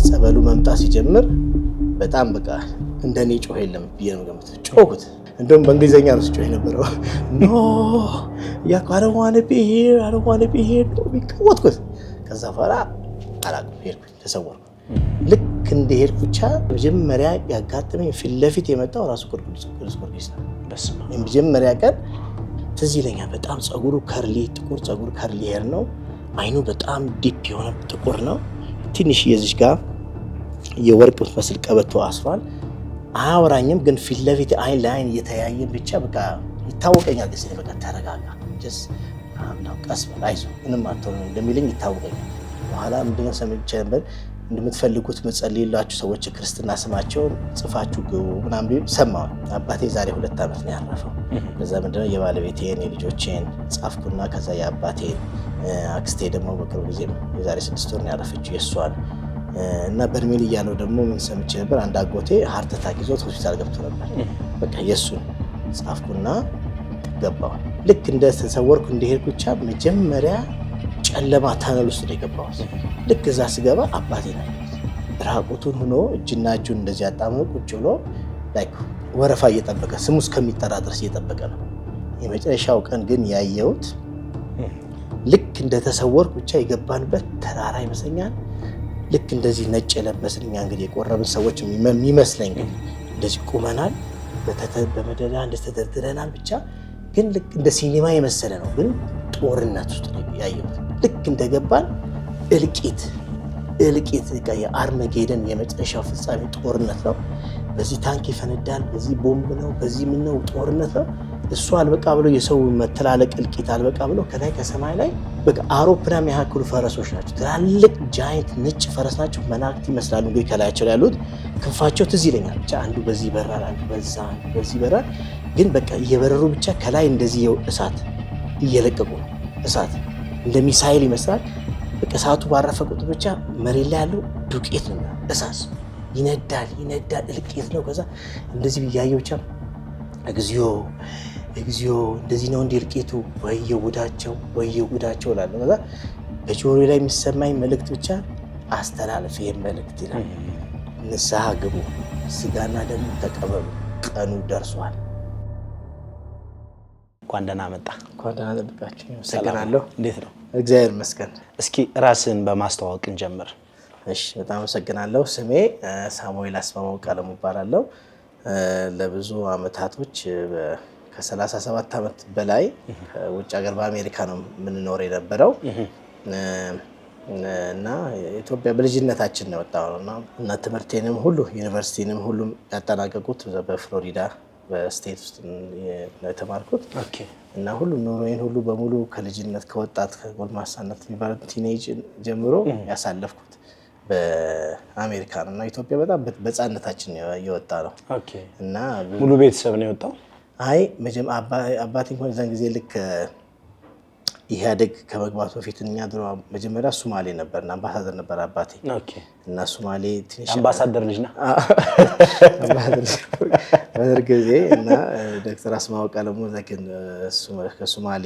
ጸበሉ መምጣት ሲጀምር በጣም በቃ እንደኔ ጮህ የለም ብዬ ነው ገምት ጮህኩት። እንደውም በእንግሊዘኛ ነው ጮህ የነበረው ኖ ያቋረዋነ ቢሄር አረዋነ ቢሄር ነው ቢቀወጥኩት። ከዛ በኋላ አላውቅም ሄድኩኝ ተሰወርኩ። ልክ እንደሄድኩ ብቻ መጀመሪያ ያጋጠመኝ ፊት ለፊት የመጣው ራሱ ቅዱስ ጊዮርጊስ ነው። መጀመሪያ ቀን ትዝ ይለኛል። በጣም ጸጉሩ ከርሊ ጥቁር ጸጉር ከርሊ ሄር ነው። አይኑ በጣም ዲፕ የሆነ ጥቁር ነው። ትንሽ የዚህ ጋር የወርቅ መስል ቀበቶ አስሯል። አያወራኝም ግን ፊት ለፊት አይን ለአይን እየተያየን ብቻ በቃ ይታወቀኛል። ደስ በቃ ተረጋጋ ጀስ አምናው ቀስ በል አይዞህ ምንም አትሆንም እንደሚለኝ ይታወቀኛል። በኋላ ምንድነው ሰምቼ ነበር እንደምትፈልጉት መጸልይላችሁ ሰዎች ክርስትና ስማቸውን ጽፋችሁ ግቡ ምናምን ቢል ሰማሁ። አባቴ ዛሬ 2 ዓመት ነው ያረፈው። ከዛ ምንድነው የባለቤቴን የልጆቼን ጻፍኩና ከዛ የአባቴን አክስቴ ደግሞ በቅርብ ጊዜ የዛሬ 6 ወር ነው ያረፈችው የእሷን እና በርሜል እያለው ደግሞ ምን ሰምቼ ነበር አንድ አጎቴ ሃርት አታክ ይዞት ሆስፒታል ገብቶ ነበር። በቃ የእሱን ጻፍኩና ገባሁ። ልክ እንደተሰወርኩ እንደሄድኩ ብቻ መጀመሪያ ጨለማ ታነል ውስጥ ነው የገባሁት። ልክ እዛ ስገባ አባቴ ነው ራቁቱን ሆኖ እጅና እጁን እንደዚህ አጣምሮ ቁጭ ብሎ ላይክ ወረፋ እየጠበቀ ስሙ እስከሚጠራ ድረስ እየጠበቀ ነው። የመጨረሻው ቀን ግን ያየሁት ልክ እንደተሰወርኩ ብቻ የገባንበት ተራራ ይመስለኛል። ልክ እንደዚህ ነጭ የለበስን እኛ እንግዲህ የቆረብን ሰዎች የሚመስለኝ እንደዚህ ቁመናል፣ በመደዳ እንደተደርድረናል። ብቻ ግን ልክ እንደ ሲኒማ የመሰለ ነው። ግን ጦርነት ውስጥ ነው ያየሁት። ልክ እንደገባን እልቂት የአርመጌደን የመጨረሻው ፍጻሜ ጦርነት ነው። በዚህ ታንክ ይፈነዳል፣ በዚህ ቦምብ ነው፣ በዚህ ምን ነው ጦርነት ነው። እሱ አልበቃ ብሎ የሰው መተላለቅ እልቂት አልበቃ ብሎ ከላይ ከሰማይ ላይ በቃ አውሮፕላን ያህሉ ፈረሶች ናቸው። ትላልቅ ጃይንት ነጭ ፈረስ ናቸው። መላእክት ይመስላሉ እንግዲህ ከላያቸው ላይ ያሉት ክንፋቸው ትዝ ይለኛል። ብቻ አንዱ በዚህ ይበራል፣ አንዱ በዚህ ይበራል። ግን በቃ እየበረሩ ብቻ ከላይ እንደዚህ እሳት እየለቀቁ ነው። እሳት እንደ ሚሳይል ይመስላል። በቃ እሳቱ ባረፈ ቁጥር ብቻ መሬት ላይ ያለው ዱቄት ነው። እሳት ይነዳል፣ እልቂት ነው። ከዛ እንደዚህ ብያየው ብቻ እግዚኦ እንደዚህ ነው እንደ እልቂቱ ወየጉዳቸው እላለሁ። ከዛ በጆሮዬ ላይ የሚሰማኝ መልእክት ብቻ አስተላልፍ ይሄን መልእክት ይላል። ንስሐ ግቡ፣ ስጋና ደሙ ተቀበሉ፣ ቀኑ ደርሷል። እንኳን ደህና መጣ። እንኳን ደህና ጠብቃችሁ። አመሰግናለሁ። እንዴት ነው? እግዚአብሔር ይመስገን። እስኪ ራስን በማስተዋወቅ እንጀምር። እሺ፣ በጣም አመሰግናለሁ። ስሜ ሳሙኤል አስማማው ቀለሙ እባላለሁ። ለብዙ አመታቶች ከ37 ዓመት በላይ ውጭ ሀገር በአሜሪካ ነው የምንኖር የነበረው እና ኢትዮጵያ በልጅነታችን ነው የወጣነው እና ትምህርቴንም ሁሉ ዩኒቨርሲቲንም ሁሉም ያጠናቀቁት በፍሎሪዳ በስቴት ውስጥ ነው የተማርኩት። እና ሁሉ ኑሮዬን ሁሉ በሙሉ ከልጅነት ከወጣት ከጎልማሳነት የሚባለው ቲኔጅ ጀምሮ ያሳለፍኩት በአሜሪካ ነው እና ኢትዮጵያ በጣም በጻነታችን የወጣ ነው። እና ሙሉ ቤተሰብ ነው የወጣው? አይ አባቴ እንኳን እዛን ጊዜ ልክ ኢህአዴግ ከመግባቱ በፊት እኛ ድሮ መጀመሪያ ሶማሌ ነበርና አምባሳደር ነበር አባቴ። እና ሶማሌ ትንሽ አምባሳደር ልጅ ነው በደርግ ጊዜ እና ዶክተር አስማማው ቀለሙ ዘክን ከሶማሌ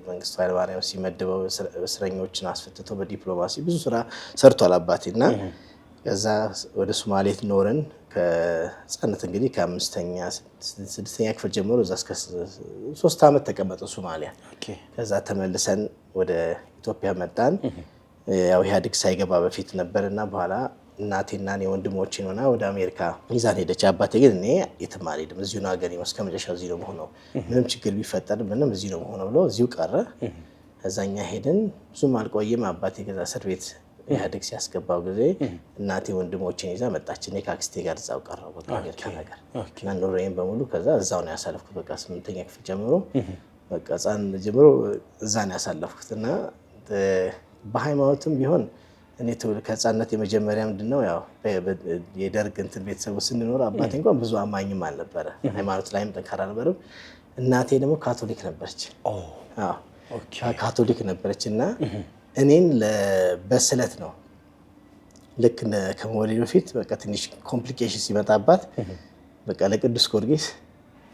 መንግስቱ ኃይለማርያም ሲመድበው እስረኞችን አስፈትቶ በዲፕሎማሲ ብዙ ስራ ሰርቷል አባቴ። እና ከዛ ወደ ሶማሌ ኖርን ከህፃንነት እንግዲህ ከ5ኛ 6ኛ ክፍል ጀምሮ እዛ እስከ 3 ዓመት ተቀመጠ ሶማሊያ። ከዛ ተመልሰን ወደ ኢትዮጵያ መጣን። ያው ኢህአዴግ ሳይገባ በፊት ነበርና በኋላ እናቴና እኔ ወንድሞቼን ሆና ወደ አሜሪካ ይዛን ሄደች። አባቴ ግን እኔ የትም አልሄድም እዚሁ ነው ሀገሬ ነው እስከመጨረሻው እዚሁ ነው የምሆነው፣ ምንም ችግር ቢፈጠር ምንም እዚሁ ነው የምሆነው ብሎ እዚሁ ቀረ። ከዛኛ ሄድን። ብዙም አልቆየም አባቴ ከዛ እስር ቤት ኢህአዴግ ሲያስገባው ጊዜ እናቴ ወንድሞቼን ይዛ መጣች። እኔ ከአክስቴ ጋር እዛው ቀረሁ በቃ አሜሪካ ነገር እና ኑሮዬን በሙሉ ከዛ እዛው ነው ያሳለፍኩት። በቃ 8ኛ ክፍል ጀምሮ በቃ ህፃን ጀምሮ እዛ ነው ያሳለፍኩት። እና በሃይማኖትም ቢሆን እኔ ከህፃንነት የመጀመሪያ ምንድነው ያው የደርግ እንትን ቤተሰቡ ስንኖር አባቴ እንኳን ብዙ አማኝም አልነበረ፣ ሃይማኖት ላይም ጠንካራ ነበርም። እናቴ ደግሞ ካቶሊክ ነበረች። ካቶሊክ ነበረች እና እኔን በስለት ነው ልክ ከመወለዴ በፊት በቃ ትንሽ ኮምፕሊኬሽን ሲመጣባት በቃ ለቅዱስ ጊዮርጊስ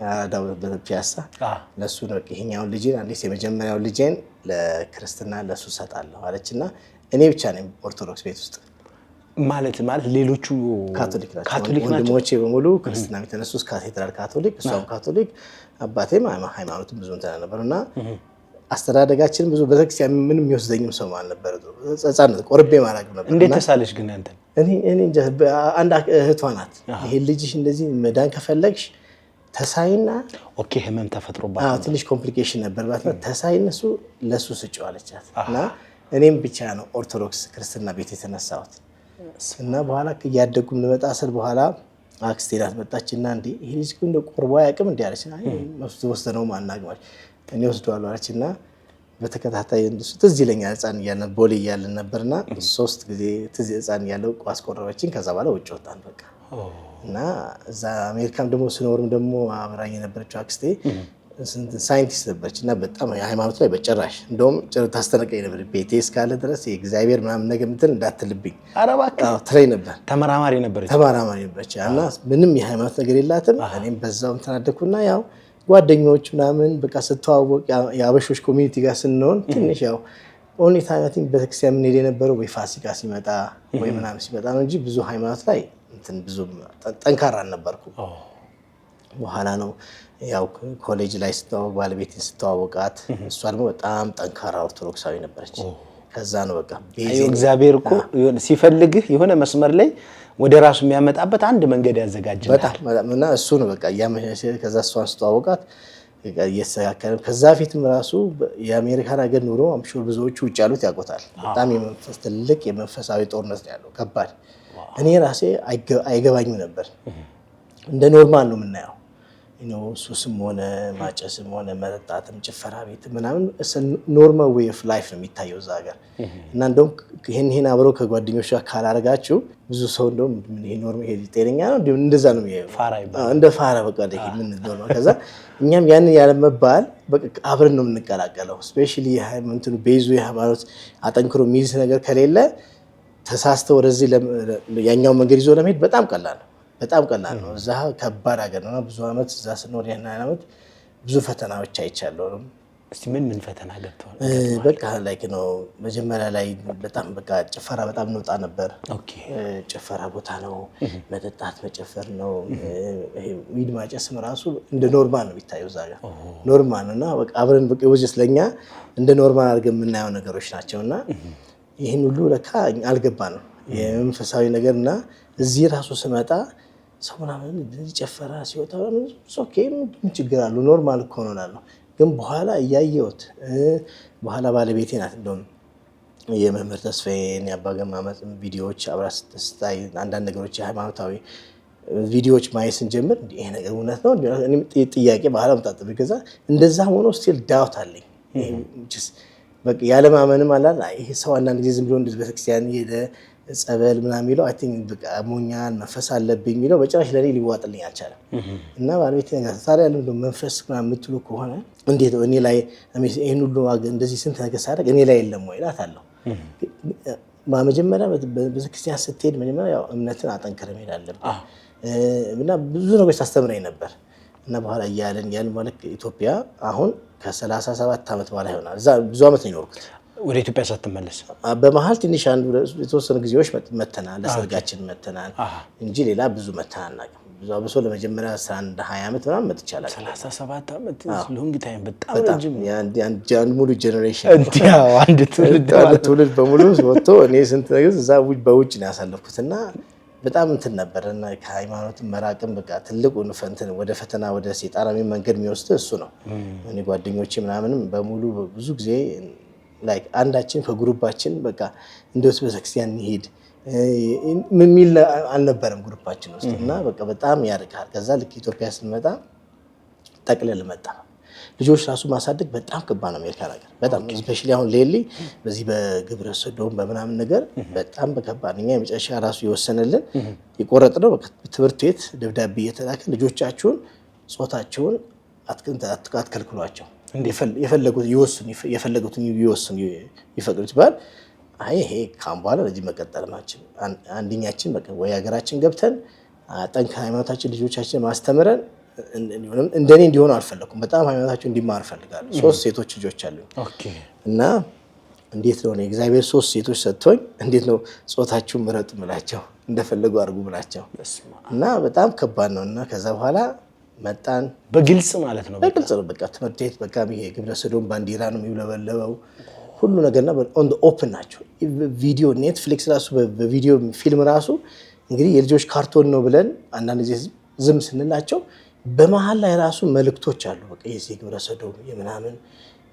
ያዳው በፒያሳ ለሱ ነው ይሄኛውን ልጄን አለች የመጀመሪያው ልጄን ለክርስትና ለሱ ሰጣለሁ አለችና እኔ ብቻ ነኝ ኦርቶዶክስ ቤት ውስጥ ማለት ሌሎቹ ካቶሊክ ናቸው። ወንድሞቼ በሙሉ ክርስትና የተነሱት ካቴድራል ካቶሊክ፣ እሷም ካቶሊክ፣ አባቴም ሃይማኖትም ብዙ እንትን ነበርና አስተዳደጋችን ብዙ በተክርስቲያን ምንም የሚወስደኝም ሰው አልነበረ። ጸጻነት ቆርቤ ማራግ ነበር። እንዴት ተሳለሽ ግን አንተ? እኔ አንድ እህቷ ናት ይሄ ልጅሽ እንደዚህ መዳን ከፈለግሽ ተሳይና ኦኬ ህመም ተፈጥሮባት ትንሽ ኮምፕሊኬሽን ነበርባት ተሳይነሱ ለሱ ስጪው አለቻት እና እኔም ብቻ ነው ኦርቶዶክስ ክርስትና ቤት የተነሳሁት እና በኋላ ያደጉም ልመጣ ስል በኋላ አክስቴ ናት መጣችና እንዴ ይሄ ልጅ ግን ቆርቦ ያቅም እንዴ አለች። መፍቱ ወስተነው ማናግማሽ እኔ ወስደዋለሁ አለችና በተከታታይ እንደሱ ትዝ ይለኛል። ህፃን እያለን ቦሌ እያለን ነበርና 3 ጊዜ ትዝ ህፃን እያለው ቋስ ቆረበችኝ። ከዛ በኋላ ውጭ ወጣን በቃ እና እዛ አሜሪካም ደግሞ ስኖርም ደግሞ አብራኝ የነበረችው አክስቴ ሳይንቲስት ነበረች እና በጣም ሃይማኖት ላይ በጭራሽ እንደውም ታስተነቀኝ ነበር። ቤቴ እስካለ ድረስ የእግዚአብሔር ምናምን ነገር ምትን እንዳትልብኝ ትለኝ ነበር። ተመራማሪ ነበረች እና ምንም የሃይማኖት ነገር የላትም። እኔም በዛው ተናደኩና ያው ጓደኞች ምናምን በቃ ስተዋወቅ የአበሾች ኮሚኒቲ ጋር ስንሆን ትንሽ ያው ኦንሊ ታይም ቤተክርስቲያን ምን የነበረው ወይ ፋሲካ ሲመጣ ወይ ምናምን ሲመጣ ነው እንጂ ብዙ ሃይማኖት ላይ እንትን ብዙ ጠንካራ አልነበርኩም። በኋላ ነው ያው ኮሌጅ ላይ ስተዋወቅ ባለቤቴን ስተዋወቃት እሷ ደግሞ በጣም ጠንካራ ኦርቶዶክሳዊ ነበረች። ከዛ ነው በቃ እግዚአብሔር እኮ ሲፈልግህ የሆነ መስመር ላይ ወደ ራሱ የሚያመጣበት አንድ መንገድ ያዘጋጅልሃል። በጣም እና እሱ ነው በቃ ያመሸ ከዛ እሷን ስተዋወቃት እየተሳካለ ከዛ ፊትም ራሱ የአሜሪካን ሀገር ኑሮ አምሹር ብዙዎቹ ውጭ ያሉት ያውቁታል። በጣም የመንፈስ ትልቅ የመንፈሳዊ ጦርነት ነው ያለው ከባድ። እኔ ራሴ አይገባኝም ነበር። እንደ ኖርማል ነው የምናየው ሱስም ሆነ ማጨስም ሆነ መጠጣትም ጭፈራ ቤት ምናምን ኖርማል ዌይ ኦፍ ላይፍ ነው የሚታየው እዛ ሀገር እና እንደውም ይሄን አብረው ከጓደኞች ጋር ካላረጋችሁ ብዙ ሰው እንደውም ይሄ ኖርማል ይሄ ጤነኛ ነው እንደዛ ነው እንደ ፋራ በቃ ምን ኖርማል። ከዛ እኛም ያንን ያለመባል በቃ አብረን ነው የምንቀላቀለው። ስፔሻሊ የሃይማኖቱ ቤዙ የሃይማኖት አጠንክሮ የሚይዝ ነገር ከሌለ ተሳስተው ወደዚህ ያኛው መንገድ ይዞ ለመሄድ በጣም ቀላል ነው። እዛ ከባድ ሀገር ነው። ብዙ አመት እዛ ስኖር ያን አመት ብዙ ፈተናዎች አይቻለሁ። እስቲ ምን ፈተና ገብቷል? በቃ ላይክ ነው መጀመሪያ ላይ በጣም በቃ ጭፈራ በጣም እንወጣ ነበር። ኦኬ ጭፈራ ቦታ ነው መጠጣት መጨፈር ነው። ይሄ ዊድ ማጨስም ራሱ እንደ ኖርማል ነው የሚታየው እዛ ጋር ኖርማል ነውና በቃ አብረን በቃ ወጀስ ለኛ እንደ ኖርማል አድርገን የምናየው ነገሮች ናቸውና ይሄን ሁሉ ለካ አልገባንም የመንፈሳዊ ነገርና እዚህ ራሱ ስመጣ ሰው ምናምን ጨፈራ ሲወጣ ኦኬ ምን ችግር አለው ኖርማል እኮ ነው እላለሁ። ግን በኋላ እያየሁት በኋላ ባለቤቴ ናት እንደውም የመምህር ተስፋዬን ያባገማ ቪዲዮዎች አብራ ስታይ አንዳንድ ነገሮች የሃይማኖታዊ ቪዲዮዎች ማየት ስንጀምር ይሄ ነገር እውነት ነው እኔም ጥያቄ በኋላ መጣጥ በገዛ እንደዛ ሆኖ ስቲል ዳውት አለኝ። በቃ ያለማመንም አላል ይሄ ሰው አንዳንድ ጊዜ ዝም ብሎ እንደዚህ ቤተክርስቲያን ሄደ ጸበል ምናምን የሚለው አይ ቲንክ በቃ ሞኛል መንፈስ አለብኝ የሚለው በጭራሽ ለኔ ሊዋጥልኝ አልቻለም። እና ባለቤቴ ነገር ታዲያ ያለው መንፈስ ምናምን የምትሉ ከሆነ እንዴት ነው እኔ ላይ ይሄን ሁሉ እንደዚህ ስንት ነገር ሳደርግ እኔ ላይ የለም ወይ እላታለሁ። መጀመሪያ ቤተክርስቲያን ስትሄድ መጀመሪያ ያው እምነትን አጠንክረህ መሄድ አለብህ እና ብዙ ነገሮች ታስተምረኝ ነበር። እና በኋላ እያለን ማለት ኢትዮጵያ አሁን ከ37 ዓመት በኋላ ይሆናል እዛ ብዙ ዓመት ነው የኖርኩት። ወደ ኢትዮጵያ ሳትመለስ በመሀል ትንሽ አንዱ የተወሰኑ ጊዜዎች መተናል ለሰርጋችን መተናል እንጂ ሌላ ብዙ መተናል አናውቅም። ብዙ አብሶ ለመጀመሪያ 20 ዓመት ምናምን መጥቻለሁ። 37 ዓመት ሎንግ ታይም በጣም ረጅም አንድ ሙሉ ጄኔሬሽን አንድ ትውልድ በሙሉ ወጥቶ እኔ ስንት ነገር እዛ በውጭ ነው ያሳለፍኩትና በጣም እንትን ነበርና ከሃይማኖት መራቅም በቃ ትልቁ እንፈንትን ወደ ፈተና ወደ ሰይጣናዊ መንገድ የሚወስድ እሱ ነው። እኔ ጓደኞቼ ምናምንም በሙሉ ብዙ ጊዜ ላይክ አንዳችን ከግሩፓችን በቃ እንደውስ ቤተክርስቲያን እንሂድ ምን ሚል አልነበረም ግሩፓችን ውስጥ እና በቃ በጣም ያርቃል። ከዛ ልክ ኢትዮጵያ ስንመጣ ጠቅለል መጣ። ልጆች ራሱ ማሳደግ በጣም ከባድ ነው አሜሪካ ነገር በጣም ስፔሻሊ አሁን ሌሊ በዚህ በግብረ ሰዶም በምናምን ነገር በጣም በከባድ እኛ የመጨረሻ ራሱ የወሰነልን የቆረጥነው ትምህርት ቤት ደብዳቤ እየተላከ ልጆቻችሁን ጾታቸውን አትከልክሏቸው የፈለጉት የፈለጉትን ይወስኑ ይፈቅዱት ባል አይ ይሄ ካም በኋላ ለዚህ መቀጠል ማችን አንደኛችን በቃ ወይ ሀገራችን ገብተን ጠንካ ሃይማኖታችን ልጆቻችን ማስተምረን እንደኔ እንዲሆኑ አልፈለኩም። በጣም ሃይማኖታቸው እንዲማር ፈልጋለሁ። 3 ሴቶች ልጆች አሉኝ እና እንዴት ነው እግዚአብሔር 3 ሴቶች ሰጥቶኝ እንዴት ነው ጾታችሁን ምረጡ ምላቸው እንደፈለጉ አድርጉ ምላቸው እና በጣም ከባድ ነው። እና ከዛ በኋላ መጣን በግልጽ ማለት ነው። በግልጽ ነው በቃ ትምህርት ቤት በቃ ይሄ ግብረ ሰዶም ባንዲራ ነው የሚውለበለበው ሁሉ ነገርና ኦን ዘ ኦፕን ናቸው። ቪዲዮ ኔትፍሊክስ ራሱ በቪዲዮ ፊልም ራሱ እንግዲህ የልጆች ካርቶን ነው ብለን አንዳንድ ጊዜ ዝም ስንላቸው በመሃል ላይ ራሱ መልእክቶች አሉ። በቃ የዚህ ግብረ ሰዶም የምናምን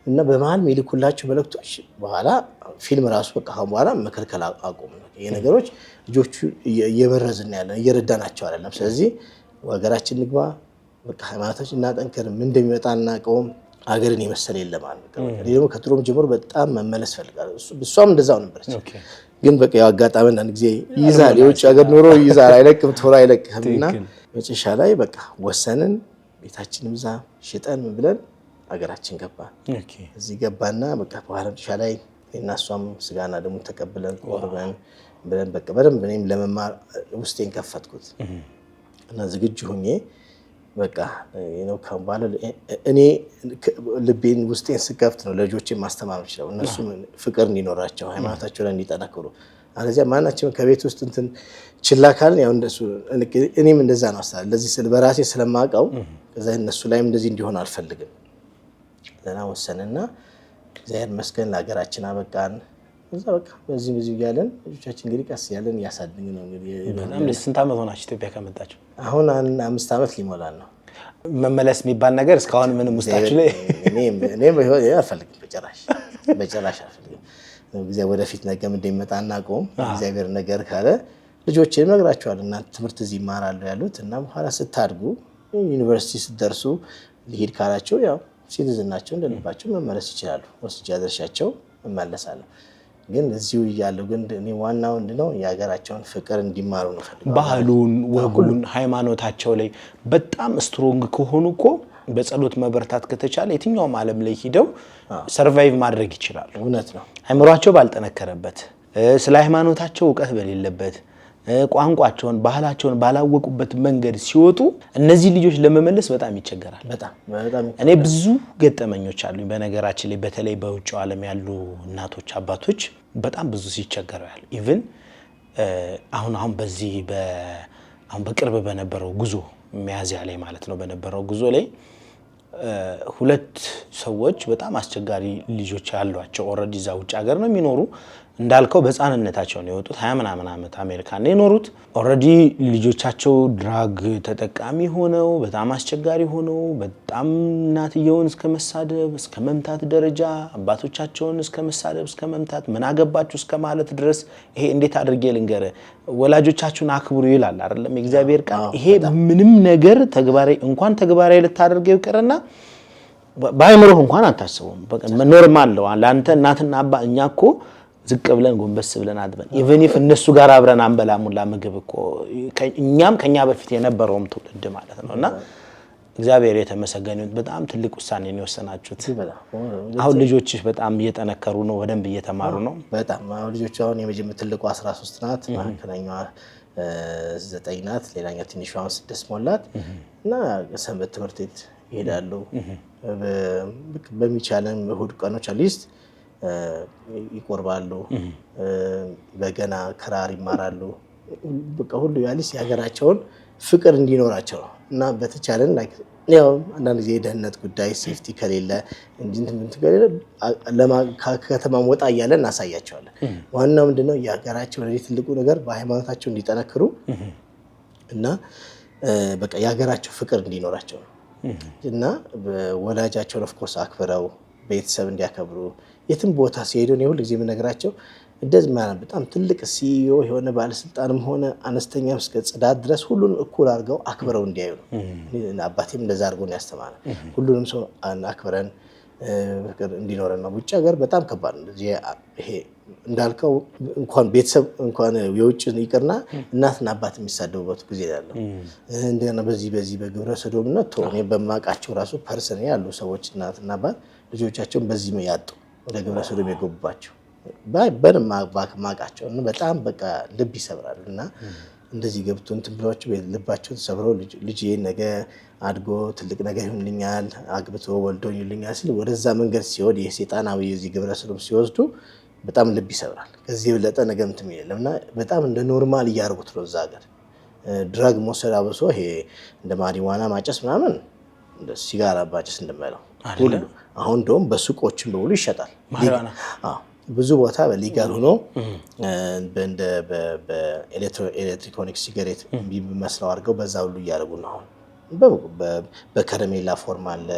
እና በመሃል የሚልኩላቸው መልእክቶች በኋላ ፊልም ራሱ በቃ በኋላ መከልከል አቆም ነው። ይሄ ነገሮች ልጆቹ እየበረዝን ያለን እየረዳናቸው አይደለም። ስለዚህ ሀገራችን ንግባ በቃ ሃይማኖታችን እናጠንክር። ምን እንደሚመጣ እናቀውም ሀገርን የመሰለ የለም አለ። እኔ ደግሞ ከጥሮም ጀምሮ በጣም መመለስ ፈልጋለሁ። እሷም እንደዛው ነበረች። ግን በቃ ያው አጋጣሚ አንዳንድ ጊዜ ይዛል የውጭ ሀገር ኑሮ ይዛል አይለቅም ቶሎ አይለቅህምና መጨረሻ ላይ በቃ ወሰንን። ቤታችንም እዛ ሽጠን ብለን ሀገራችን ገባ። እዚህ ገባና በቃ በኋላ መጨረሻ ላይ እና እሷም ስጋና ደግሞ ተቀብለን ቆርበን ብለን በቃ በደንብ እኔም ለመማር ውስጤን ከፈትኩት እና ዝግጁ ሆኜ በቃ ነው ካምባለ እኔ ልቤን ውስጤን ስከፍት ነው ለልጆቼ ማስተማር ይችላል። እነሱ ፍቅር እንዲኖራቸው ሃይማኖታቸው ላይ እንዲጠነክሩ አለዚያ ማናቸውም ከቤት ውስጥ እንትን ችላ ካልን ያው እንደሱ እኔም እንደዛ ነው አስተላል ለዚህ ስለ በራሴ ስለማውቀው ከዛ እነሱ ላይም እንደዚህ እንዲሆን አልፈልግም። ለና ወሰንና እግዚአብሔር መስገን ለሀገራችን አበቃን። እዛ በቃ በዚህ ያለን ልጆቻችን እንግዲህ ቀስ ያለን ያሳድጉ ነው። እንግዲህ በጣም ስንት ዓመት ሆናችሁ ኢትዮጵያ ከመጣችሁ? አሁን 5 ዓመት ሊሞላን ነው። መመለስ የሚባል ነገር እስካሁን ምንም ውስጣችሁ ላይ እኔም አልፈልግም፣ በጭራሽ አልፈልግም። እግዚአብሔር ወደፊት ነገም እንደሚመጣ እናውቀውም። እግዚአብሔር ነገር ካለ ልጆቼን እነግራቸዋለሁ እና ትምህርት እዚህ ይማራሉ ያሉት እና በኋላ ስታድጉ ዩኒቨርሲቲ ስትደርሱ ሊሄድ ካላቸው ያው ሲቲዝናቸው እንደልባቸው መመለስ ይችላሉ። ወስጄ አድርሻቸው እመለሳለሁ። ግን እዚሁ እያለሁ ግን እኔ ዋናው እንደው የሀገራቸውን ፍቅር እንዲማሩ ነው ፈልገው ባህሉን፣ ወጉን፣ ሃይማኖታቸው ላይ በጣም ስትሮንግ ከሆኑ እኮ በጸሎት መበርታት ከተቻለ የትኛውም ዓለም ላይ ሄደው ሰርቫይቭ ማድረግ ይችላሉ። እውነት ነው። አይምሯቸው ባልጠነከረበት ስለ ሃይማኖታቸው ዕውቀት በሌለበት ቋንቋቸውን ባህላቸውን ባላወቁበት መንገድ ሲወጡ እነዚህ ልጆች ለመመለስ በጣም ይቸገራል። በጣም እኔ ብዙ ገጠመኞች አሉኝ በነገራችን ላይ በተለይ በውጭው ዓለም ያሉ እናቶች አባቶች በጣም ብዙ ሲቸገሩ ያሉ ኢቭን አሁን በቅርብ በነበረው ጉዞ ሚያዝያ ላይ ማለት ነው በነበረው ጉዞ ላይ 2 ሰዎች በጣም አስቸጋሪ ልጆች ያሏቸው ኦሬዲ እዛ ውጭ ሀገር ነው የሚኖሩ እንዳልከው በህፃንነታቸው ነው የወጡት 20 ምናምን ዓመት አሜሪካ ነው የኖሩት። ኦሬዲ ልጆቻቸው ድራግ ተጠቃሚ ሆነው በጣም አስቸጋሪ ሆነው በጣም እናትየውን እስከ መሳደብ እስከ መምታት ደረጃ አባቶቻቸውን እስከ መሳደብ እስከ መምታት ምን አገባችሁ እስከ ማለት ድረስ ይሄ እንዴት አድርጌ ልንገር ወላጆቻችሁን አክብሩ ይላል አይደለም የእግዚአብሔር ቃል። ይሄ ምንም ነገር ተግባራዊ ልታደርገው ይቀርና ባይምሮህ እንኳን አታስበውም። በቃ ኖርማል ነው ለአንተ እናትና አባ እኛ እኮ ዝቅ ብለን ጎንበስ ብለን አድበን ኢቭን ኢፍ እነሱ ጋር አብረን አንበላሙላ ምግብ እኮ እኛም ከኛ በፊት የነበረውም ትውልድ ማለት ነውና እግዚአብሔር የተመሰገነው በጣም ትልቅ ውሳኔ ነው የወሰናችሁት። አሁን ልጆችሽ በጣም እየጠነከሩ ነው፣ በደንብ እየተማሩ ነው። በጣም አሁን ልጆች አሁን የመጀመሪያው ትልቁ 13 ናት፣ መካከለኛዋ 9 ናት፣ ሌላኛው ትንሿ 6 ሞላት እና ሰንበት ትምህርት ቤት ይሄዳሉ። በሚቻለን እሑድ ቀኖች አሊስት ይቆርባሉ፣ በገና ክራር ይማራሉ። በቃ ሁሉ ያሊስ የሀገራቸውን ፍቅር እንዲኖራቸው ነው እና በተቻለን ያው አንዳንድ ጊዜ የደህንነት ጉዳይ ሴፍቲ ከሌለ ከተማ ወጣ እያለን እናሳያቸዋለን። ዋናው ምንድነው የሀገራቸው ለዚህ ትልቁ ነገር በሃይማኖታቸው እንዲጠነክሩ እና በቃ የሀገራቸው ፍቅር እንዲኖራቸው ነው እና ወላጃቸውን ኦፍኮርስ አክብረው ቤተሰብ እንዲያከብሩ የትም ቦታ ሲሄዱ ነው ሁሉ ጊዜ የምነግራቸው እንደዚህ ማለት በጣም ትልቅ ሲኢኦ የሆነ ባለስልጣንም ሆነ አነስተኛ እስከ ጽዳት ድረስ ሁሉንም እኩል አድርገው አክብረው እንዲያዩ ነው። አባቴም እንደዛ አድርጎ ነው ያስተማረን። ሁሉንም ሰው አክብረን ፍቅር እንዲኖረን ነው። ውጭ ሀገር በጣም ከባድ ነው። ይሄ እንዳልከው እንኳን ቤተሰብ እንኳን የውጭ ይቅርና እናትና አባት የሚሳደቡበት ጊዜ ያለው እንደና በዚህ በግብረ ሰዶምነት እኔ በማቃቸው ራሱ ፐርሰን ያሉ ሰዎች እናትና አባት ልጆቻቸውን በዚህ ያጡ ወደ ግብረ ሰዶም የገቡባቸው በደም ማቃቸው እና በጣም በቃ ልብ ይሰብራል። እና እንደዚህ ገብቶ እንትን ብሏቸው ልባቸው ተሰብረው ልጅ ነገ አድጎ ትልቅ ነገር ይሁንልኛል አግብቶ ወልዶ ይሁንልኛል ሲል ወደዛ መንገድ ሲወድ የሰይጣናዊ የዚህ ግብረ ሰዶም ሲወስዱ በጣም ልብ ይሰብራል። ከዚህ የበለጠ ነገር እንትን የለምና በጣም እንደ ኖርማል እያደረጉት ነው እዛ ሀገር። ድራግ መውሰድ አብሶ ይሄ እንደ ማሪዋና ማጨስ ምናምን እንደ ሲጋራ ማጨስ እንደማይለው ሁሉ አሁን እንደውም በሱቆችን በሙሉ ይሸጣል። ብዙ ቦታ በሊጋል ሆኖ እንደ በኤሌክትሮኒክ ሲጋሬት የሚመስለው አድርገው በዛ ሁሉ እያደረጉ ነው። አሁን በከረሜላ ፎርም አለ፣